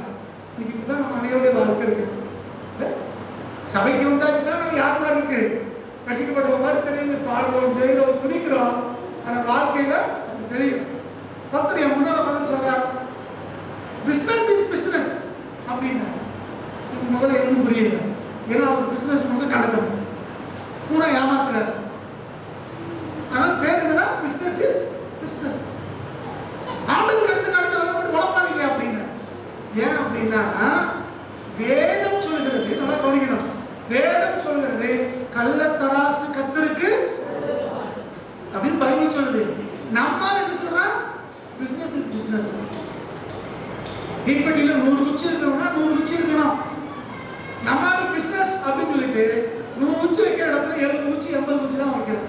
இன்னைக்கு இப்படிதான் நம்ம அனைவருடைய வாழ்க்கை இருக்கு. சபைக்கு வந்தாச்சுன்னா நம்ம யார் மாதிரி இருக்கு, ரசிக்கப்பட்ட மாதிரி தெரியுது. பாடுறோம், ஜெயிலும், துணிக்கிறோம், ஆனா வாழ்க்கையில அது தெரியும். பக்தர் என் முன்னால பதில் சொல்றார், பிசினஸ் இஸ் பிசினஸ் அப்படின்னா. முதல்ல எதுவும் புரியல. ஏன்னா அவர் பிசினஸ் வந்து கடத்தணும், பூரா ஏமாத்துறாரு. ஆனா பேர் என்னன்னா பிசினஸ் இஸ் பிசினஸ். ஆண்டுக்கு அடுத்து உழப்பாதீங்க அப்படின்னா. ஏன் அப்படின்னா வேதம் சொல்கிறது, வேதம் சொல்கிறது கள்ளத்தராசு கர்த்தருக்கு அப்படின்னு பைபிள் சொல்லுது. நம்மால் என்ன சொல்றான்? Business is business. தீப்பெட்டியில 100 குச்சி இருக்கணும்னா 100 குச்சி இருக்கணும். நம்மால பிசினஸ் அப்படின்னு சொல்லிட்டு 100 குச்சி வைக்கிற இடத்துல 70 குச்சி 80 குச்சி தான் வைக்கிறோம்.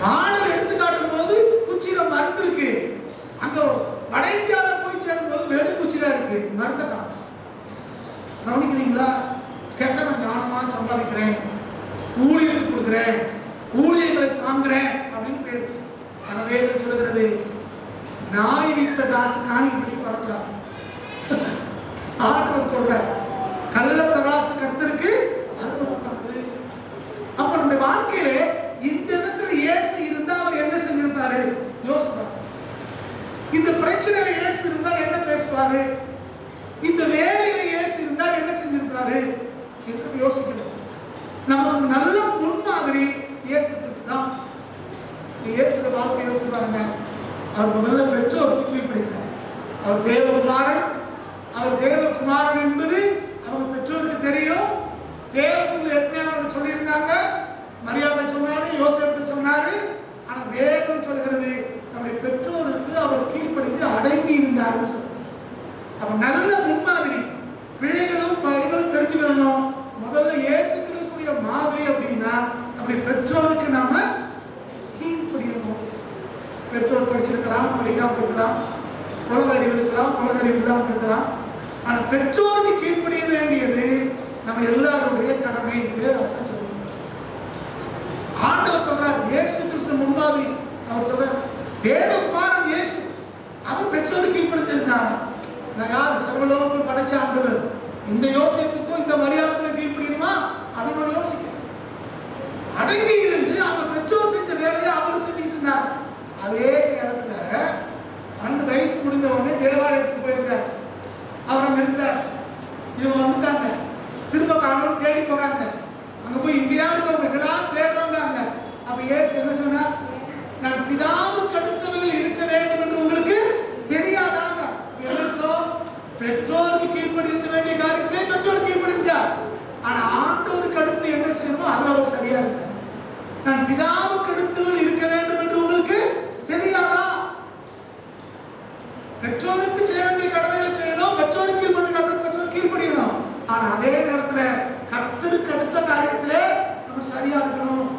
மாடல் எடுத்து காட்டும் போது குச்சியில மருந்து இருக்கு, அங்க வட இந்தியாவில் போய் சேரும் போது வெறும் குச்சி தான் இருக்கு, மருந்த காட்டும். கவனிக்கிறீங்களா? கேட்ட நான் ஞானமா சம்பாதிக்கிறேன், ஊழியர்களுக்கு கொடுக்குறேன், ஊழியர்களை தாங்குறேன் அப்படின்னு பேரு. ஆனா வேதம் சொல்லுகிறது நாய் வித்த காசு காணி இப்படி பறக்கூடாது. ஆண்டவர் சொல்ற கள்ளத்தராசு கர்த்தருக்கு அருவருப்பானது. அப்ப நம்முடைய வாழ்க்கையிலே இந்த இடத்துல இயேசு இருந்தா அவர் என்ன செஞ்சிருப்பாரு? யோசிப்பார். இந்த பிரச்சனையில இயேசு இருந்தா என்ன பேசுவாரு? இந்த வேலையில இயேசு இருந்தா என்ன செஞ்சிருப்பாரு என்று யோசிக்கணும். நமக்கு நல்ல முன்மாதிரி இயேசு கிறிஸ்து தான். இயேசுட வாழ்க்கை யோசிச்சு பாருங்க. அவர் முதல்ல பெற்றோருக்கு கீழ்ப்படிந்தார். அவர் தேவகுமாரன். அவர் தேவகுமாரன் என்பது அவங்க பெற்றோருக்கு தெரியும். தேவகுமாரன் ஏற்கனவே சொல்லியிருந்தாங்க. மரியாதை சொன்னாரு, யோசேப்பு சொன்னாரு. ஆனா வேதம் சொல்கிறது நம்முடைய பெற்றோருக்கு அவர் கீழ்ப்படிந்து அடங்கி இருந்தார்னு சொல்றாரு. அப்ப நல்ல முன்மாதிரி பிள்ளைகளும் பையங்களும் தெரிஞ்சுக்கணும். முதல்ல இயேசு கிறிஸ்துவின் மாதிரி அப்படின்னா நம்முடைய பெற்றோருக்கு நாம கீழ்ப்படியணும். பெற்றோர் படிச்சிருக்கலாம், படிக்காம இருக்கலாம், உலக அறிவு இருக்கலாம், உலக அறிவு இல்லாமல் இருக்கலாம். ஆனா பெற்றோருக்கு கீழ்ப்படிய வேண்டியது நம்ம எல்லாருடைய கடமை. வேதம் சொல்லுங்க. ஆண்டவர் சொல்றார் இயேசு கிறிஸ்து முன்மாதிரி. அவர் சொல்றார் தேவகுமாரன் இயேசு. அவர் பெற்றோருக்கு கீழ்ப்படித்திருந்தார். நான் யார்? சர்வலோகத்தில் படைச்ச ஆண்டவர். இந்த யோசிப்புக்கும் இந்த மரியாதைக்கும் கீழ்ப்படியுமா அப்படின்னு யோசிக்க அடங்கி இருந்து அவங்க பெற்றோர் செஞ்ச வேலையை அவரும் செஞ்சுட்டு இருந்தார். அதே நேரத்துல 2 வயசு முடிந்த உடனே தேவாலயத்துக்கு போயிருக்கார். அவர் அங்க இருக்கிறார். இவங்க வந்துட்டாங்க, திரும்ப காணும் தேடி போறாங்க. அங்க போய் இந்தியா இருக்கவங்க தேடுறாங்க. அப்ப இயேசு என்ன சொன்னார்? நான் பிதாவுக்கு அடுத்தவர்கள் இருக்க வேண்டும் என்று உங்களுக்கு தெரியாதாங்க. எதற்கும் பெற்றோருக்கு கீழ்ப்படிக்க வேண்டிய காரியத்திலே பெற்றோர் கீழ்ப்படிந்தார். ஆனா ஆண்டவருக்கு அடுத்து என்ன செய்யணுமோ அதுல அவர் சரியா இருந்தார். நான் பிதாவுக்கு அடுத்தவர்கள் இருக்க வேண்டும் என்று உங்களுக்கு தெரியாதா? பெற்றோருக்கு செய்ய வேண்டிய கடமைகளை செய்யணும், பெற்றோருக்கு கீழ்ப்படியணும். ஆனா அதே நேரத்துல கர்த்தருக்கு அடுத்த காரியத்திலே நம்ம சரியா இருக்கணும்.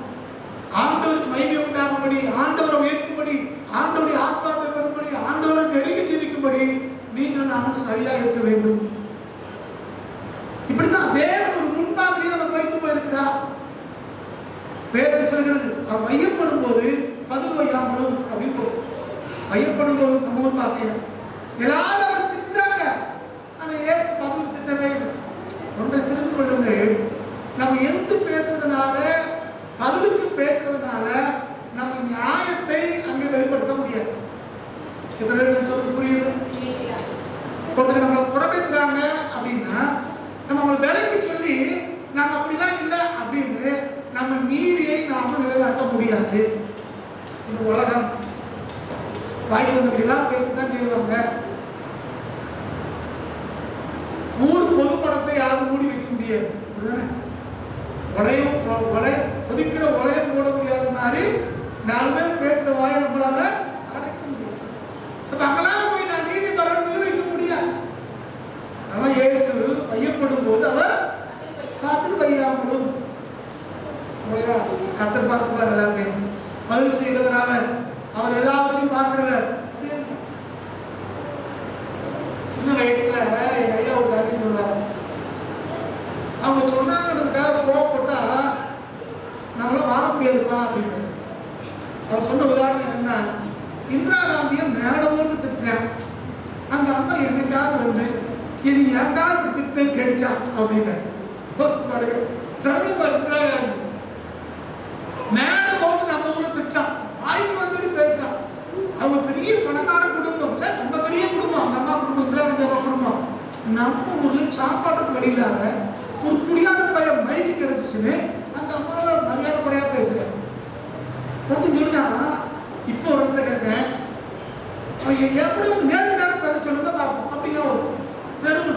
ஆண்டவருக்கு மகிமை உண்டாகும்படி, ஆண்டவரை உயர்த்தும்படி, ஆண்டவருடைய ஆசீர்வாதத்தை பெறும்படி, ஆண்டவரை நெருங்கி ஜீவிக்கும்படி நீங்கள் நானும் சரியா இருக்க வேண்டும். இப்படிதான் வேதம் ஒரு முன்மாதிரியை நம்ம வைத்து போயிருக்கிறார். வேதம் சொல்கிறது அவர் மையப்படும் போது பதில் வையாமலும் அப்படின்னு சொல்லும். மையப்படும் போது நம்ம ஊர் பாசையில எல்லாரும் அவர் திட்டாங்க. ஆனா இயேசு பதில் திட்டவே இல்லை. ஒன்றை தெரிந்து கொள்ளுங்கள், நம்ம எதிர்த்து பேசுறதுனால, பதிலுக்கு பேசுறதுனால நம்ம நியாயத்தை அங்கே வெளிப்படுத்த முடியாது. இதெல்லாம் சொல்றது புரியுது? ஒருத்தர் நம்மளை புற பேசுறாங்க அப்படின்னா நம்ம அவங்களை விலைக்கு சொல்லி நம்ம அப்படிலாம் இல்லை அப்படின்னு நம்ம நீதியை நாம நிலைநாட்ட முடியாது. இந்த உலகம் வாய்ப்பு வந்தவர்களெல்லாம் பேசத்தான் செய்வாங்க. ஊர் பொதுப்படத்தை யாரும் மூடி வைக்க முடியாது. கொதிக்கிற உலகம் போட முடியாத மாதிரி 4 பேர் பேசுற வாயை நம்மளால அடக்க முடியாது. அப்ப அங்கெல்லாம் போய் நான் நீதி பரவ நிரூபிக்க முடியாது. ஆனால் இயேசு ஐயப்படும் போது அவர் காத்து வையாமலும் கத்தர் பார்த்துப்பார். எல்லாத்தையும் பதில் செய்கிறவர் அவர் எல்லாத்தையும் பார்க்கிறவர். சின்ன வயசுல எங்க ஐயா ஒரு காரியம் சொல்லுவார். அவங்க சொன்னாங்கிறதுக்காக கோவப்பட்டா நம்மளால வாழ முடியாதுப்பா அப்படின்னு. அவர் சொன்ன உதாரணம் என்னன்னா, இந்திரா காந்தியை மேடம் போட்டு திட்டுறேன். அந்த அம்மா என்னைக்காவது வந்து இது ஏன்டா திட்டம் கிடைச்சா அப்படின்னு பாருங்க. இந்திரா காந்தி மேடம் போட்டு நம்ம ஊர்ல திட்டான், வாய்க்கு வந்து பேசுறான். அவங்க பெரிய பணக்கார குடும்பம் இல்ல, நம்ம பெரிய குடும்பம், அந்த அம்மா குடும்பம், இந்திரா காந்தி அம்மா குடும்பம். நம்ம ஊர்ல சாப்பாட்டுக்கு வழி இல்லாத ஒரு குடியான பையன் மைக்கு கிடைச்சிச்சுன்னு அந்த அம்மாவை மரியாதை குறையா பேசுறேன். சொல்லுனா இப்போ ஒரு இடத்துல கேட்டேன், எப்படி வந்து நேரம் நேரம் பேச சொல்லுங்க பார்ப்போம். அப்படிங்கிற ஒரு பெருமை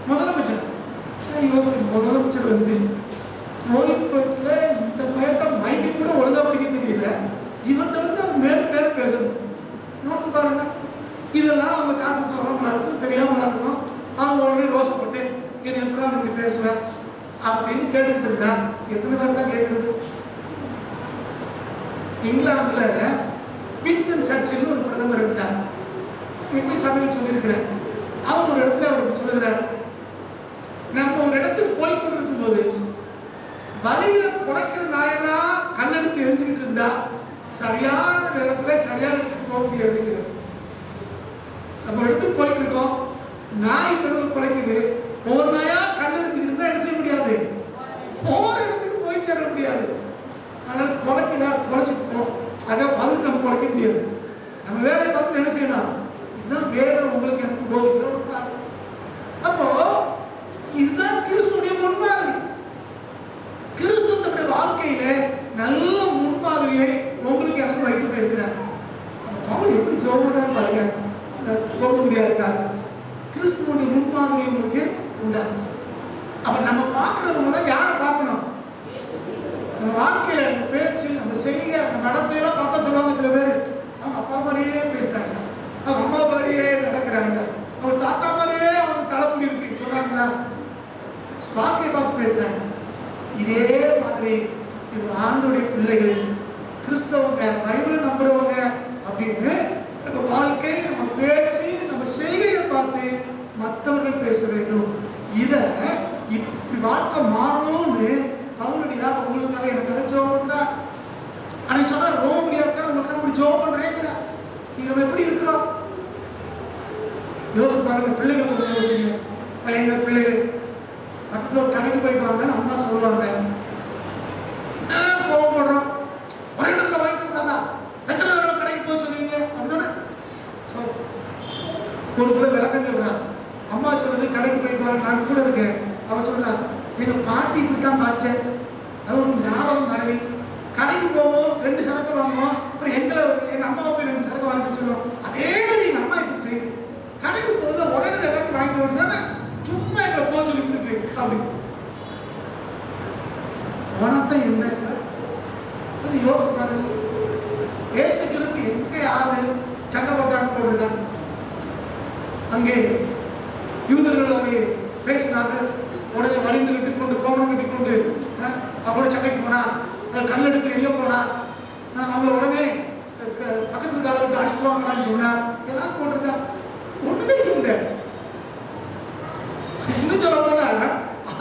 முதலமைச்சர் யோசிச்சு முதல்ல உடனே ரோசப்பட்டு இது எப்படிதான் நீங்க பேசுவேன் அப்படின்னு கேட்டுட்டு இருந்தா எத்தனை பேர் தான் கேட்கறது? இங்கிலாந்துல வின்சன் சர்ச்சில் ஒரு பிரதமர் இருந்தார். எப்படி சமயம் சொல்லியிருக்கிறேன். அவர் ஒரு இடத்துல அவருக்கு சொல்லுகிறார், நம்ம ஒரு இடத்துக்கு போய் கொண்டிருக்கும் போது வழியில குடைக்கிற நாயனா கல்லெடுத்து எரிஞ்சுக்கிட்டு இருந்தா சரியான இடத்துல சரியான இடத்துக்கு போக முடியாது. நம்ம ஒரு இடத்துக்கு போயிட்டு இருக்கோம், நாய் பெருமை குலைக்குது, ஒவ்வொரு நாயா கல்லெரிஞ்சுக்கிட்டு இருந்தா என்ன செய்ய முடியாது, ஒவ்வொரு இடத்துக்கு போய் சேர முடியாது. அதனால குலைக்கினா குலைச்சிட்டு போ, அதை பதில் நம்ம குலைக்க முடியாது. நம்ம வேலையை பார்த்து என்ன செய்யலாம், இதுதான் வேதம் உங்களுக்கு எனக்கு போகிற ஒரு காரணம். அப்போ இதுதான் கிறிஸ்துடைய முன்மாதிரி. கிறிஸ்து தன்னுடைய வாழ்க்கையில நல்ல முன்மாதிரியை உங்களுக்கு எனக்கு வைத்து போயிருக்கிறார். பவுல் எப்படி ஜோபுறாரு பாருங்க, போக முடியாதுக்காக கிறிஸ்துவனுடைய முன்மாதிரி உங்களுக்கு உண்டாது. அப்ப நம்ம பார்க்கறவங்க யாரை பார்க்கணும், நம்ம வாழ்க்கையில நம்ம பேச்சு நம்ம செய்ய நம்ம நடத்தையெல்லாம் பார்த்தா சொல்லுவாங்க சில பேர், அவங்க அப்பா மாதிரியே பேசுறாங்க, அவங்க அம்மா மாதிரியே நடக்கிறாங்க, அவங்க தாத்தா மாதிரியே அவங்க தலைமுடி இருக்கு சொல்றாங்களா, வாழ்க்கையை பார்த்து பேசுறாங்க. இதே மாதிரி ஆண்டோடைய பிள்ளைகள் கிறிஸ்தவங்க பைபிள் நம்புறவங்க அப்படின்னு நம்ம வாழ்க்கை நம்ம பேச்சு நம்ம செய்கையை பார்த்து மற்றவர்கள் பேச வேண்டும். இதை இப்படி வாழ்க்கை மாறணும்னு பவுலடியா உங்களுக்காக எனக்காக ஜெபம் பண்றார். அன்னைக்கு சொன்னா ரோமடியா இருக்க உங்களுக்காக அப்படி ஜெபம் பண்றேங்கிற. நீங்க நம்ம எப்படி இருக்கிறோம் யோசிச்சு பாருங்க. பிள்ளைகள் கொஞ்சம் யோசிங்க. எங்க பிள்ளைகள் பக்கத்துல ஒரு கடைக்கு போயிட்டு வாங்கன்னு அம்மா சொல்லுவாங்க, கோவப்படுறோம், ஒரே இடத்துல வாங்கிட்டு கூடாதா, எத்தனை தடவை கடைக்கு போய் சொல்லுவீங்க அப்படிதானே. ஒரு பிள்ளை விளக்கம் சொல்றா, அம்மா சொல்றது கடைக்கு போயிட்டு வாங்க, நான் கூட இருக்கேன். அவன் சொல்றா, எங்க பாட்டி இப்படித்தான் பாஸ்டர், அது ஒரு ஞாபகம் மறதி, கடைக்கு போவோம் 2 சரக்கு வாங்குவோம், அப்புறம் எங்க அம்மாவை போய் 2 சரக்கு வாங்கிட்டு சொல்லுவோம், அதே மாதிரி எங்க அம்மா இப்படி செய்யுது, கடைக்கு போகுது ஒரே எல்லாத்தையும் வாங்கிட்டு வருதுதானே, சும்மா எங்களை போக சொல்லிட்டு இருக்கு அப்படி. உனத்தை என்ன யோசிப்பாரு. ஏசு கிறிஸ்து எங்க யாரு சண்டை போட்டாங்க போட்டுட்டாங்க. அங்கே யூதர்கள் அவரை பேசினார்கள், உடனே வரிந்து கட்டி கொண்டு கோமணம் கட்டி கொண்டு அவரோட சண்டைக்கு போனா, கல்லெடுத்து எரிய போனா, அவங்கள உடனே பக்கத்து காலத்துக்கு அடிச்சுட்டு வாங்கலான்னு சொன்னார். எல்லாரும் போட்டிருக்கா, ஒண்ணுமே இல்லை. இன்னும் சொல்ல போனா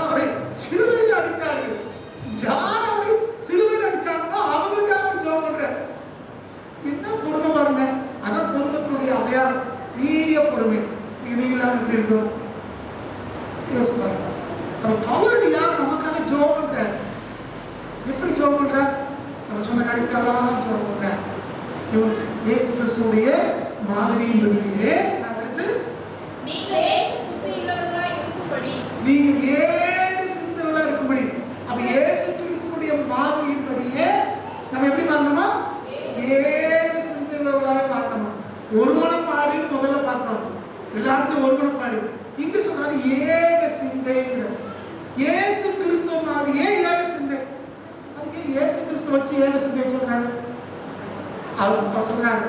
அவரை சிலுவையில் அடித்தார்கள். யார் அவரை சிலுவையில் அடிச்சாங்களோ அவங்களுக்காக அவர் ஜெபம் பண்றார். என்ன பொறுமை பாருங்க. அதான் பொறுமத்தினுடைய அடையாளம், நீடிய பொறுமை. நீங்களாம் எப்படி இருக்கோம் யோசிப்பாங்க. நம்ம பவுலடியா நமக்காக ஜெபம் பண்றார். எப்படி ஜெபம் பண்றார், நம்ம சொன்ன காரியத்துக்காக ஜெபம் பண்றார். இயேசு கிறிஸ்துவுடைய மாதிரியின்படியே நீங்க ஏக சிந்தனையா இருக்கும்படி. அப்ப இயேசு கிறிஸ்துவுடைய மாதிரியின்படியே நம்ம எப்படி மாறணுமா, ஏக சிந்தனையாக மாறணும். ஒரு மனப்பாடு முதல்ல பார்த்தோம், எல்லாருக்கும் ஒரு மனப்பாடு. இங்க சொல்றாரு ஏக சிந்தைங்கிற. இயேசு கிறிஸ்துவ மாதிரியே ஏக சிந்தை. அதுக்கு இயேசு கிறிஸ்துவ வச்சு ஏக சிந்தை சொல்றாரு. அவர் சொல்றாரு,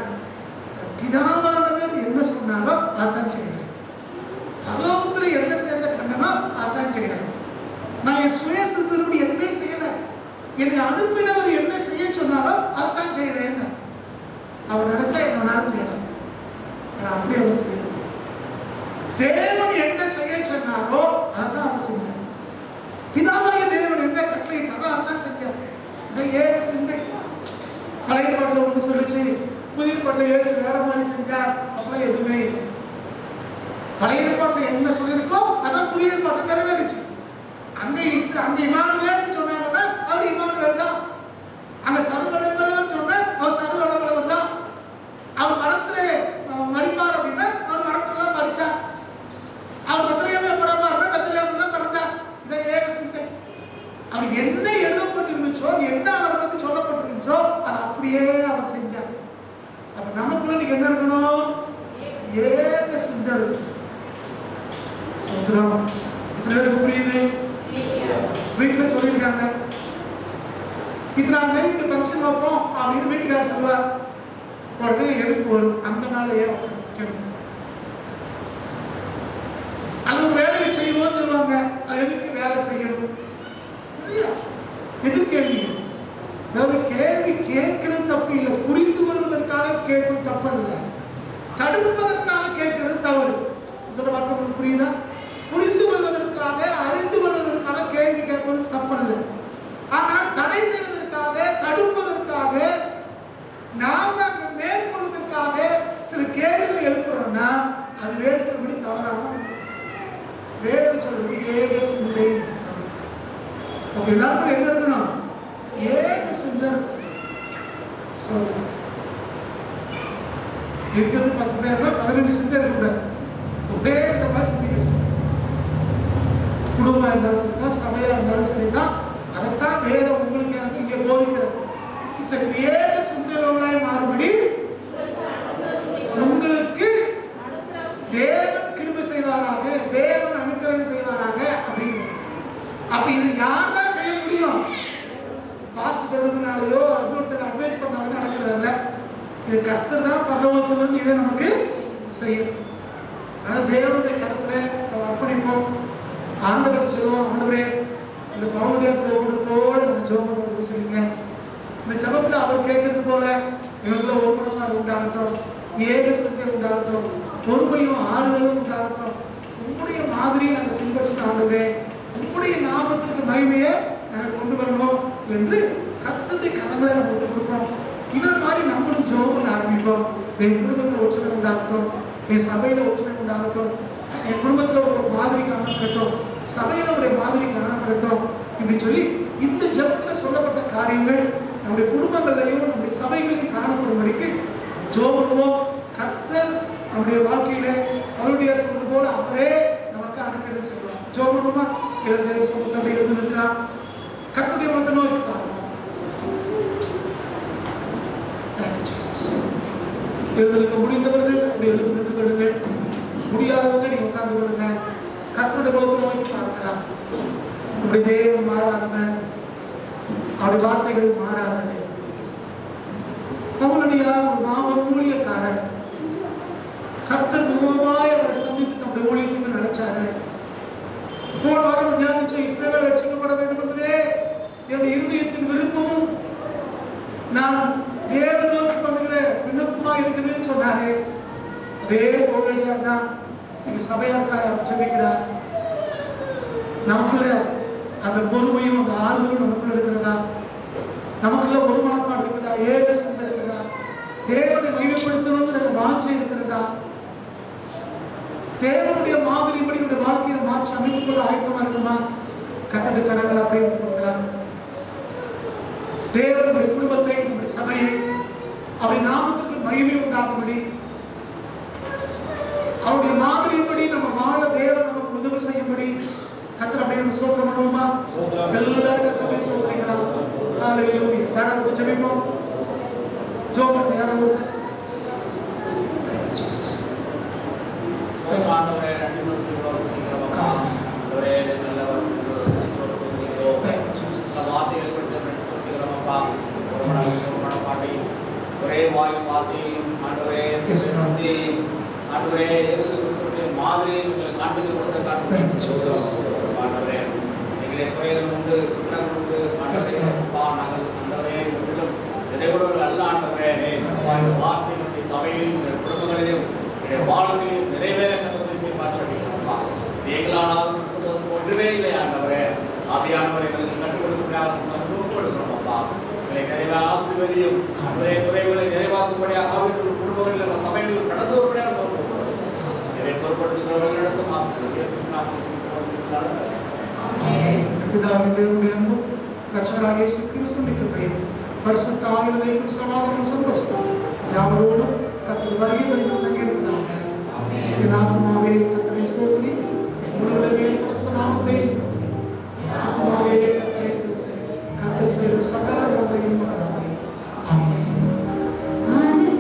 பிதாவானவர் என்ன சொன்னாரோ அதான் செய்யறேன், பரலோகத்துல என்ன சேர்ந்த கண்ணனோ அதான் செய்யறேன். நான் என் சுயசித்தனோடு எதுவுமே செய்யல, என்னை அனுப்பினவர் என்ன செய்ய சொன்னாரோ அதான் செய்யறேன். அவர் நினைச்சா என்னன்னாலும் செய்யலாம், அப்படி அவர் செய்யணும். தேவன் என்ன செய்ய சொன்னாரோ அதான் அவர் செய்யணும். பிதாவாகிய தேவன் என்ன கட்டளை தரோ அதான் செஞ்சார். இந்த ஏக சிந்தை. பழைய பாட்டில் ஒன்று சொல்லிச்சு, புதிய பாட்டில் இயேசு வேற மாதிரி செஞ்சார் அப்படிலாம் எதுவுமே இல்லை. பழைய பாட்டில் என்ன சொல்லியிருக்கோ அதான் புதிய பாட்டில் நிறைவேறிச்சு. அங்க இமானுவேல் சொன்னாங்கன்னா அவர் இமானுவேல் தான். அங்க சர்வவல்லவர் சொன்னா அவர் சர்வவல்லவர் தான். அவர் மரத்துல மரிப்பார் அப்படின்னா அவர் மரத்துல தான் மரிச்சார். அவர் பத்திரிகையில படமாறுனா பத்திரிகையில தான் பிறந்தார். இதை ஏக சிந்தை. அவர் என்ன எழுதப்பட்டிருந்துச்சோ, என்ன அவரை பத்தி சொல்லப்பட்டிருந்துச்சோ அதை அப்படியே அவர் செஞ்சார். அப்ப நமக்குள்ள நீங்க என்ன இருக்கணும், ஏக சிந்தை இருக்கணும். சொல்றோம், இத்தனை பேருக்கு புரியுது? வீட்டுல சொல்லியிருக்காங்க, இத்தனை இந்த ஃபங்க்ஷன் வைப்போம் அப்படின்னு வீட்டுக்காரர் சொல்லுவார். உடனே எதுக்கு வரும், அந்த நாளையே வைக்கணும். அது ஒரு புரியுதா? புரிந்து கொள்வதற்காக, அறிந்து கொள்வதற்காக கேள்வி கேட்பது தப்பல்ல. ஆனால் தடை செய்வதற்காக, தடுப்பதற்காக, நாம அங்க மேற்கொள்வதற்காக சில கேள்விகளை எழுப்புறோம்னா அது வேதத்தின்படி தவறான. வேதம் சொல்றது ஏக சிந்தை. அப்ப எல்லாருக்கும் என்ன இருக்கணும்? ஏக சிந்தை சொல்லணும். இருக்கிறது 10 பேர்னா 15 சிந்தை இருக்கக்கூடாது. ஒரே இந்த மாதிரி சிந்திக்கணும். குடும்பம் இருந்தாலும் சரிதான், சபையா இருந்தாலும் சரிதான். அதைத்தான் வேதம் உங்களுக்கு எனக்கு இங்கே போதிக்கிறது. சரி, ஏக சிந்தையுள்ளவர்களாய் மாறும்படி உங்களுக்கு தேவன் கிருபை செய்வாராக, தேவன் அனுக்கிரகம் செய்வாராக அப்படிங்கிறது. அப்ப இது யார் தான் செய்ய முடியும்? பாஸ் சொல்றதுனாலயோ இன்னொருத்தர் அட்வைஸ் பண்ணாலும் நடக்கிறதில்ல. இது கர்த்தர் தான் பரலோகத்திலிருந்து இதை நமக்கு செய்யும். அதனால தேவனுடைய கடத்துல அர்ப்பணிப்போம். ஆண்டவர் சொல்லுவோம், ஆண்டவரே இந்த பவுனுடைய ஜெபம் போல நம்ம ஜெபம் பண்ண செய்யுங்க. இந்த ஜெபத்துல அவர் கேட்கறது போல எங்களுக்குள்ள ஒருமனமாக உண்டாகட்டும், ஏக சிந்தை உண்டாகட்டும், பொறுமையும் ஆறுதலும் உண்டாகட்டும். உங்களுடைய மாதிரியை நாங்கள் பின்பற்றின ஆண்டவரே, உங்களுடைய நாமத்திற்கு மகிமையை நாங்கள் கொண்டு வரணும் என்று கர்த்தருடைய கரங்களை நம்ம விட்டு கொடுப்போம். இவர் மாதிரி நம்மளும் ஜெபம் பண்ண ஆரம்பிப்போம். என் குடும்பத்தில் ஒற்றுமை உண்டாகட்டும், என் சபையில ஒற்றுமை உண்டாகட்டும், என் குடும்பத்துல ஒரு மாதிரி காணப்படட்டும், சபையில ஒரு மாதிரி காணப்படட்டும் இப்படி சொல்லி இந்த ஜெபத்துல சொல்லப்பட்ட காரியங்கள் நம்முடைய குடும்பங்களையும் நம்முடைய சபைகளையும் காணப்படும்படிக்கு ஜெபம். கர்த்தர் நம்முடைய வாழ்க்கையில அவருடைய சொல்றது போல அவரே நமக்கு அனுக்கிரகம் செய்வார். ஜெபமா இழந்த சொல்ல இருக்கிறார். கர்த்தருடைய முகத்தை நோக்கி பாருங்க. எழுந்திருக்க முடிந்தவர்கள் அப்படி எழுந்து நின்று கொள்ளுங்கள், முடியாதவங்க நீங்க உட்கார்ந்து கொள்ளுங்க. கர்த்தருடைய முகத்தை நோக்கி பார்க்கலாம். நம்முடைய தேவன் மாறாதவன், அவருடைய வார்த்தைகள் மாறாதது. பவுலடியார் ஒரு மாபெரும் ஊழியக்காரர். கர்த்தர் முகமாய் அவரை சந்தித்து தம்முடைய ஊழியத்துக்கு நினைச்சாரு. போன வாரம் தியானிச்சோம், இஸ்ரவேல் ரட்சிக்கப்பட வேண்டும் என்பதே என்னுடைய இருதயத்தின் விருப்பமும் நான் தேவனை நோக்கி பண்ணுகிற விண்ணப்பமா இருக்குதுன்னு சொன்னாரு. அதே பவுலடியார் தான் இங்க சபையாருக்காக ஜெபிக்கிறார். நமக்குள்ள அந்த பொறுமையும் அந்த ஆறுதலும் நமக்குள்ள இருக்கிறதா? நமக்குள்ள ஒரு மனப்பாடு இருக்குதா? ஏக சிந்தை இருக்குதா? தேவனை மகிமைப்படுத்தணும்னு எனக்கு வாஞ்சை இருக்கிறதா? தேவனுடைய மாதிரிப்படி நம்முடைய வாழ்க்கையில மாற்றி அமைத்துக் கொள்ள ஆயத்தமா இருக்குமா? கர்த்தருடைய கரங்களை அப்படியே கொடுக்கலாம். தேவனுடைய குடும்பத்தை, நம்முடைய சபையை அவருடைய நாமத்துக்கு மகிமை உண்டாகும்படி, அவருடைய மாதிரிப்படி நம்ம வாழ தேவன் நமக்கு உதவி செய்யும்படி கர்த்தர் அப்படியே சோத்திரம் பண்ணுவோமா? எல்லாரும் கர்த்தருடைய சோத்திரங்களா? ஹalleluya. யாராவது ஜெபிப்போம். ஜெபம் யாராவது? ஒரே வாயு வார்த்தையும் ஆண்டவரே ஆண்டவரே இயேசு கிறிஸ்துவின் மாதிரியை நீங்கள் காண்பித்து கொடுத்த ஆண்டவரே எங்களை குறைகள் உண்டு, குற்றங்கள் உண்டு ஆண்டவரே. நாங்கள் ஆண்டவரே முற்றிலும் நிறைவுள்ளவர்கள் அல்ல ஆண்டவரே. வார்த்தைகளுடைய சபையிலும் குடும்பங்களிலும் வாழ்க்கையிலும் நிறைவேற உதவி செய்ய மாற்றப்பா. நீங்களானாலும் ஒன்றுமே இல்லை ஆண்டவரே. ஆவியானவரை எங்களுக்கு கற்றுக் கொடுக்கிறார்கள், சந்தோஷம் கொடுக்கிறோம் அப்பா. நிறைவான ஆசீர்வதியும் ஒரே குறைகளை நிறைவாக்கும்படியாக ஆவிக்குள் குடும்பங்களில் நம்ம சபைகளில் கடந்து வரும்படியாக சொல்லுவோம். இதை பொறுப்படுத்துகிறவர்களிடத்தும் பிதாவின் தேவனுடைய அன்பும் இரட்சகராகிய இயேசு கிறிஸ்துவின் கிருபையும் பரிசுத்த ஆவியானவரின் சமாதானமும் சந்தோஷமும் யாவரோடும் கர்த்தருடைய வருகை வரைக்கும் தங்கியிருக்கிறாங்க. என் ஆத்துமாவே கர்த்தரை ஸ்தோத்திரி,